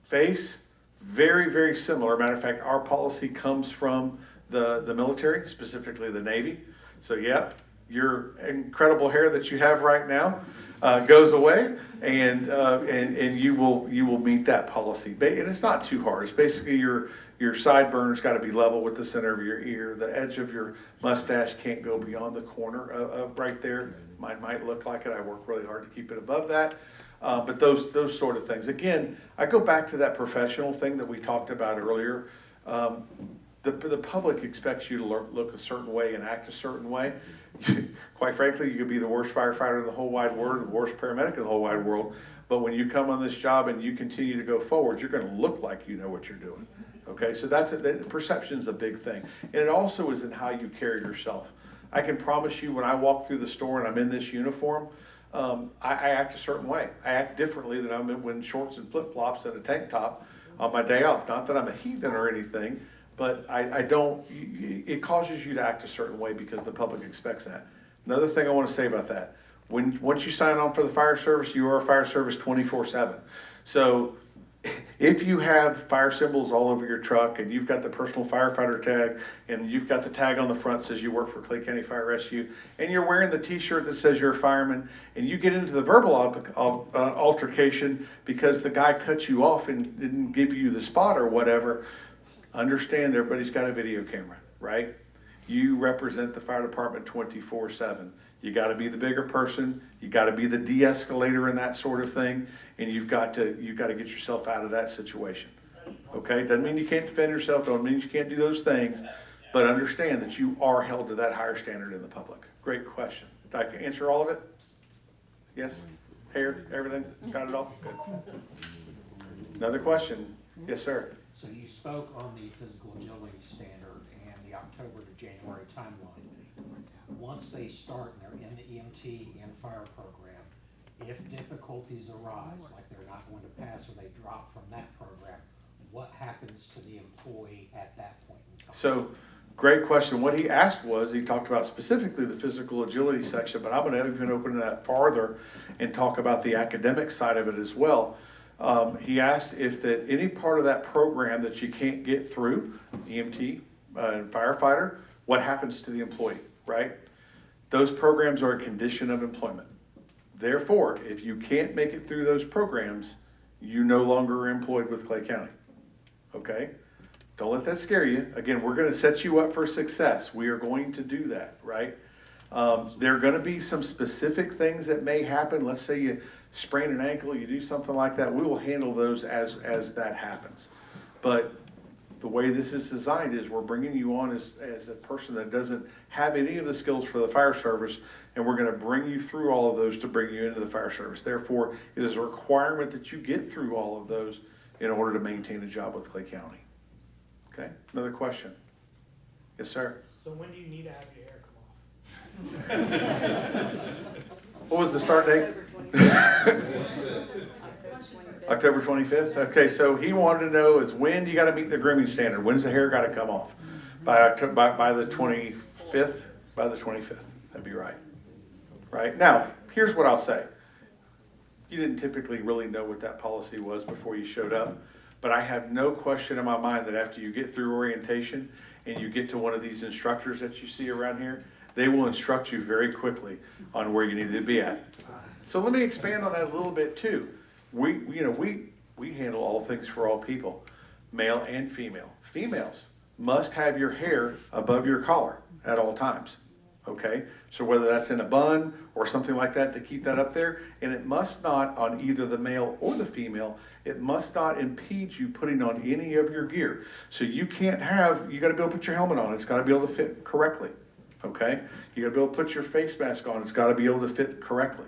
face, very, very similar. Matter of fact, our policy comes from the military, specifically the Navy. So yeah, your incredible hair that you have right now goes away, and you will meet that policy. And it's not too hard. It's basically your sideburns got to be level with the center of your ear. The edge of your mustache can't go beyond the corner of right there. Mine might look like it. I work really hard to keep it above that. But those sort of things. Again, I go back to that professional thing that we talked about earlier. The public expects you to look a certain way and act a certain way. Quite frankly, you could be the worst firefighter in the whole wide world, the worst paramedic in the whole wide world. But when you come on this job and you continue to go forward, you're going to look like you know what you're doing. Okay, so perception is a big thing. And it also is in how you carry yourself. I can promise you when I walk through the store and I'm in this uniform, I act a certain way. I act differently than I'm in shorts and flip-flops and a tank top on my day off. Not that I'm a heathen or anything, but I don't, it causes you to act a certain way because the public expects that. Another thing I want to say about that, once you sign on for the fire service, you are a fire service 24/7. So if you have fire symbols all over your truck and you've got the personal firefighter tag and you've got the tag on the front that says you work for Clay County Fire Rescue and you're wearing the t-shirt that says you're a fireman and you get into the verbal altercation because the guy cut you off and didn't give you the spot or whatever, understand everybody's got a video camera, right? You represent the fire department 24/7. You got to be the bigger person. You got to be the de-escalator in that sort of thing, and you've got to get yourself out of that situation. Okay, doesn't mean you can't defend yourself. Doesn't mean you can't do those things, but understand that you are held to that higher standard in the public. Great question. Did I answer all of it? Yes. Hair, everything. Got it all. Good. Another question. Yes, sir. So you spoke on the physical agility standard and the October to January timeline. Once they start and they're in the EMT and fire program, if difficult difficulties arise, like they're not going to pass or they drop from that program, what happens to the employee at that point in time? So, great question. What he asked was, he talked about specifically the physical agility section, but I'm going to even open that farther and talk about the academic side of it as well. He asked if that any part of that program that you can't get through, EMT and firefighter, what happens to the employee, right? Those programs are a condition of employment. Therefore, if you can't make it through those programs, you no longer are employed with Clay County. Okay? Don't let that scare you. Again, we're going to set you up for success. We are going to do that, right? There are going to be some specific things that may happen. Let's say you sprain an ankle, you do something like that. We will handle those as that happens. But the way this is designed is we're bringing you on as a person that doesn't have any of the skills for the fire service, and we're going to bring you through all of those to bring you into the fire service. Therefore, it is a requirement that you get through all of those in order to maintain a job with Clay County. Okay, another question. Yes, sir. So when do you need to have your hair come off? What was the start date? October 25th. Okay, so he wanted to know is when you got to meet the grooming standard. When's the hair got to come off? By the 25th. By the 25th. That'd be right. Right now, here's what I'll say. You didn't typically really know what that policy was before you showed up. But I have no question in my mind that after you get through orientation and you get to one of these instructors that you see around here, they will instruct you very quickly on where you need to be at. So let me expand on that a little bit too. We handle all things for all people, male and female. Females must have your hair above your collar at all times. Okay, so whether that's in a bun or something like that to keep that up there, and it must not, on either the male or the female, it must not impede you putting on any of your gear. So you can't have, you got to be able to put your helmet on. It's got to be able to fit correctly. Okay, you got to be able to put your face mask on. It's got to be able to fit correctly.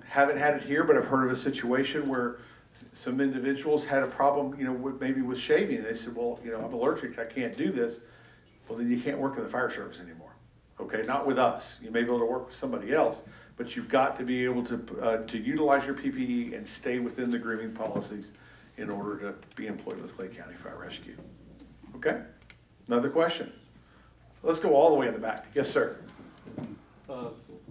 Haven't had it here, but I've heard of a situation where some individuals had a problem, maybe with shaving. They said, well, I'm allergic. I can't do this. Well, then you can't work in the fire service anymore. Okay, not with us. You may be able to work with somebody else, but you've got to be able to utilize your PPE and stay within the grooming policies in order to be employed with Clay County Fire Rescue. Okay, another question. Let's go all the way in the back. Yes, sir.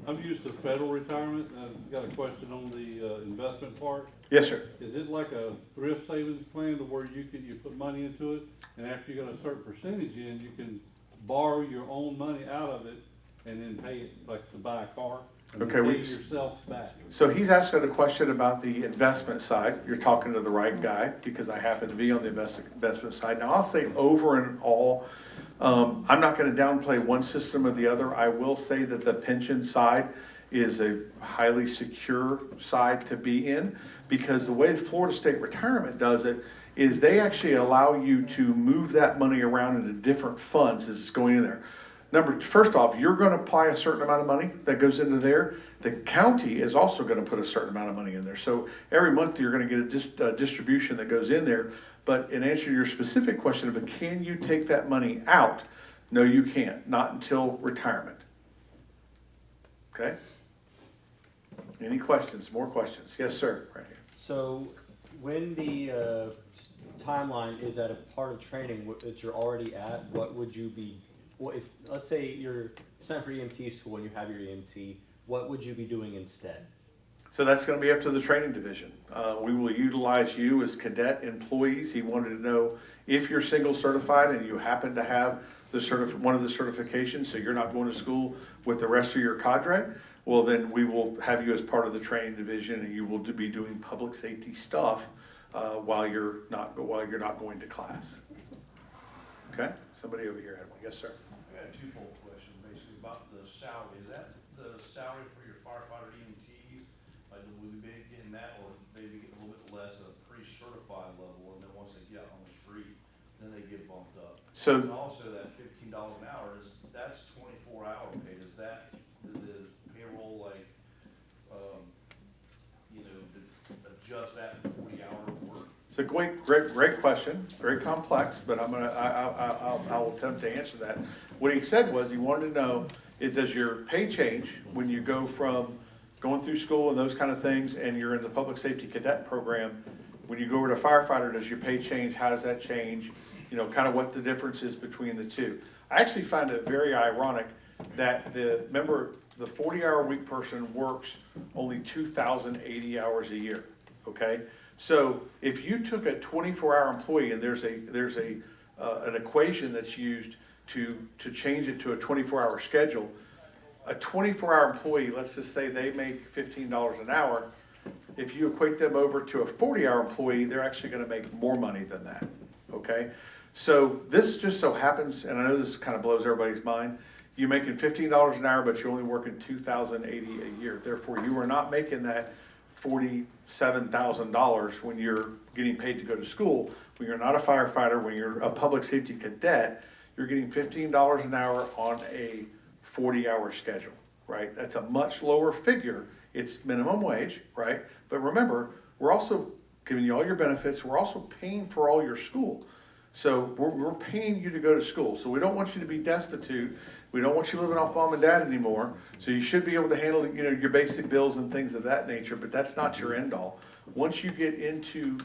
I'm used to federal retirement. I've got a question on the investment part. Yes, sir. Is it like a thrift savings plan to where you put money into it, and after you got a certain percentage in, you can borrow your own money out of it and then pay it like to buy a car? And Okay, pay yourself back. So he's asking a question about the investment side. You're talking to the right guy because I happen to be on the investment side. Now I'll say over and all, I'm not going to downplay one system or the other. I will say that the pension side is a highly secure side to be in because the way Florida State Retirement does it is they actually allow you to move that money around into different funds as it's going in there. First off, you're going to apply a certain amount of money that goes into there. The county is also going to put a certain amount of money in there. So every month you're going to get a distribution that goes in there. But in answer to your specific question of can you take that money out? No, you can't. Not until retirement. Okay? Any questions? More questions? Yes, sir. Right here. So when the timeline is at a part of training that you're already at, what would you be, if let's say you're sent for EMT school and you have your EMT, what would you be doing instead? So that's going to be up to the training division. We will utilize you as cadet employees. He wanted to know if you're single certified and you happen to have one of the certifications, so you're not going to school with the rest of your cadre, well then we will have you as part of the training division and you will be doing public safety stuff while you're not going to class. Okay? Somebody over here had one. Yes, sir. I got a twofold question basically about the salary. Is that the salary for your firefighter EMTs? Like, will we be getting that, or maybe get a little bit less at a pre-certified level, and then once they get out on the street, then they get bumped up? So, and also that $15 an hour that's 24-hour paid. Is that the payroll adjust that 40-hour work? It's a great question, very complex, but I'll attempt to answer that. What he said was he wanted to know does your pay change when you go from going through school and those kind of things, and you're in the public safety cadet program, when you go over to firefighter, does your pay change? How does that change? You know, kind of what the difference is between the two. I actually find it very ironic that the 40-hour week person works only 2,080 hours a year, okay? So if you took a 24-hour employee, and there's an equation that's used to change it to a 24-hour schedule, a 24-hour employee, let's just say they make $15 an hour. If you equate them over to a 40-hour employee, they're actually going to make more money than that, okay? So this just so happens, and I know this kind of blows everybody's mind, you're making $15 an hour, but you're only working $2,080 a year. Therefore, you are not making that $47,000 when you're getting paid to go to school. When you're not a firefighter, when you're a public safety cadet, you're getting $15 an hour on a 40-hour schedule, right? That's a much lower figure. It's minimum wage, right? But remember, we're also giving you all your benefits. We're also paying for all your school. So we're paying you to go to school. So we don't want you to be destitute. We don't want you living off mom and dad anymore. So you should be able to handle, you know, your basic bills and things of that nature, but that's not your end all. Once you get into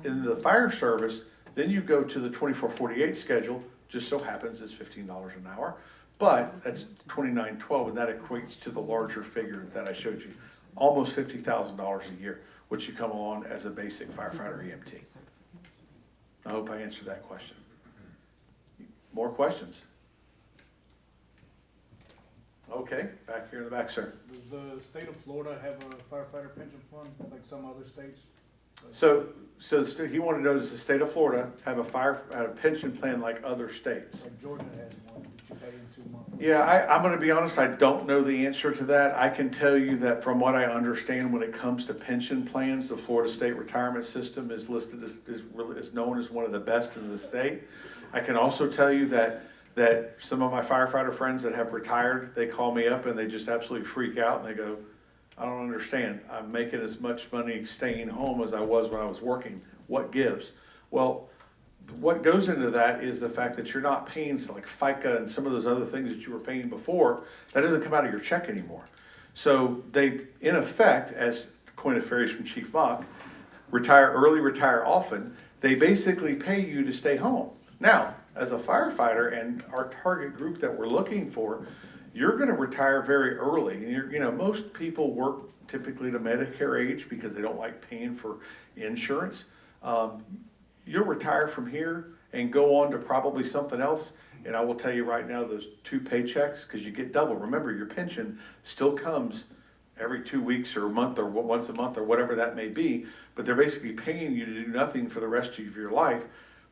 in the fire service, then you go to the 24/48 schedule. Just so happens it's $15 an hour, but that's $29.12, and that equates to the larger figure that I showed you, almost $50,000 a year, which you come along as a basic firefighter EMT. I hope I answered that question. More questions? Okay, back here in the back, sir. Does the state of Florida have a firefighter pension fund like some other states? So he wanted to know, does the state of Florida have a pension plan like other states? Like Georgia has one that you pay into monthly. Yeah, I'm going to be honest, I don't know the answer to that. I can tell you that from what I understand, when it comes to pension plans, the Florida State Retirement System is listed is known as one of the best in the state. I can also tell you that some of my firefighter friends that have retired, they call me up and they just absolutely freak out and they go, I don't understand. I'm making as much money staying home as I was when I was working. What gives? Well, what goes into that is the fact that you're not paying like FICA and some of those other things that you were paying before. That doesn't come out of your check anymore. So they, in effect, as coin of phrase from Chief Mock, retire early, retire often. They basically pay you to stay home. Now, as a firefighter and our target group that we're looking for, you're going to retire very early. And most people work typically to Medicare age because they don't like paying for insurance. You'll retire from here and go on to probably something else. And I will tell you right now, those 2 paychecks, because you get double. Remember, your pension still comes every 2 weeks or a month or once a month or whatever that may be. But they're basically paying you to do nothing for the rest of your life.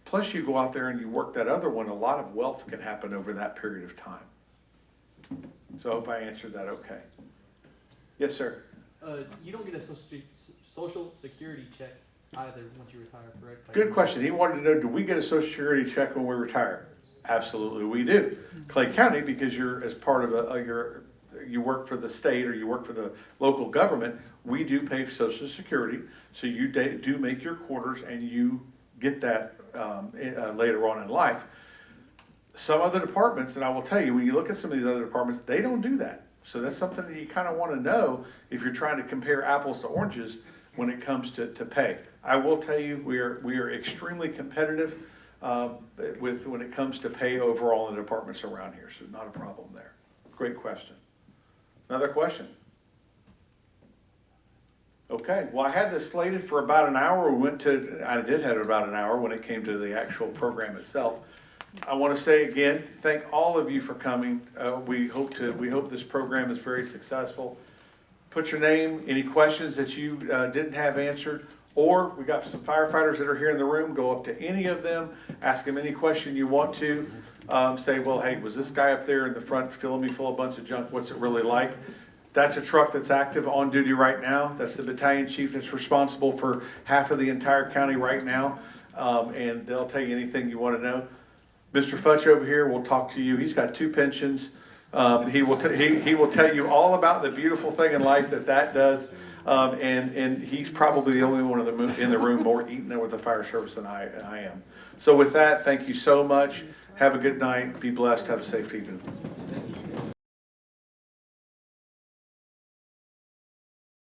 Plus you go out there and you work that other one. A lot of wealth can happen over that period of time. So I hope I answered that okay. Yes, sir. You don't get a social security check either once you retire, correct? Good question. He wanted to know, do we get a social security check when we retire? Absolutely we do. Clay County, because you're as part of you work for the state or you work for the local government, we do pay social security. So you do make your quarters and you get that later on in life. Some other departments, and I will tell you, when you look at some of these other departments, they don't do that. So that's something that you kind of want to know if you're trying to compare apples to oranges when it comes to pay. I will tell you, we are extremely competitive when it comes to pay overall in the departments around here. So not a problem there. Great question. Another question? Okay, well, I had this slated for about an hour. I did have about an hour when it came to the actual program itself. I want to say again, thank all of you for coming. We hope this program is very successful. Put your name, any questions that you didn't have answered, or we got some firefighters that are here in the room. Go up to any of them, ask them any question you want to. Say, well, hey, was this guy up there in the front filling me full of a bunch of junk? What's it really like? That's a truck that's active on duty right now. That's the battalion chief that's responsible for half of the entire county right now, and they'll tell you anything you want to know. Mr. Futch over here will talk to you. He's got 2 pensions. He will tell you all about the beautiful thing in life that does, and he's probably the only one in the room more eaten there with the fire service than I am. So with that, thank you so much. Have a good night. Be blessed. Have a safe evening.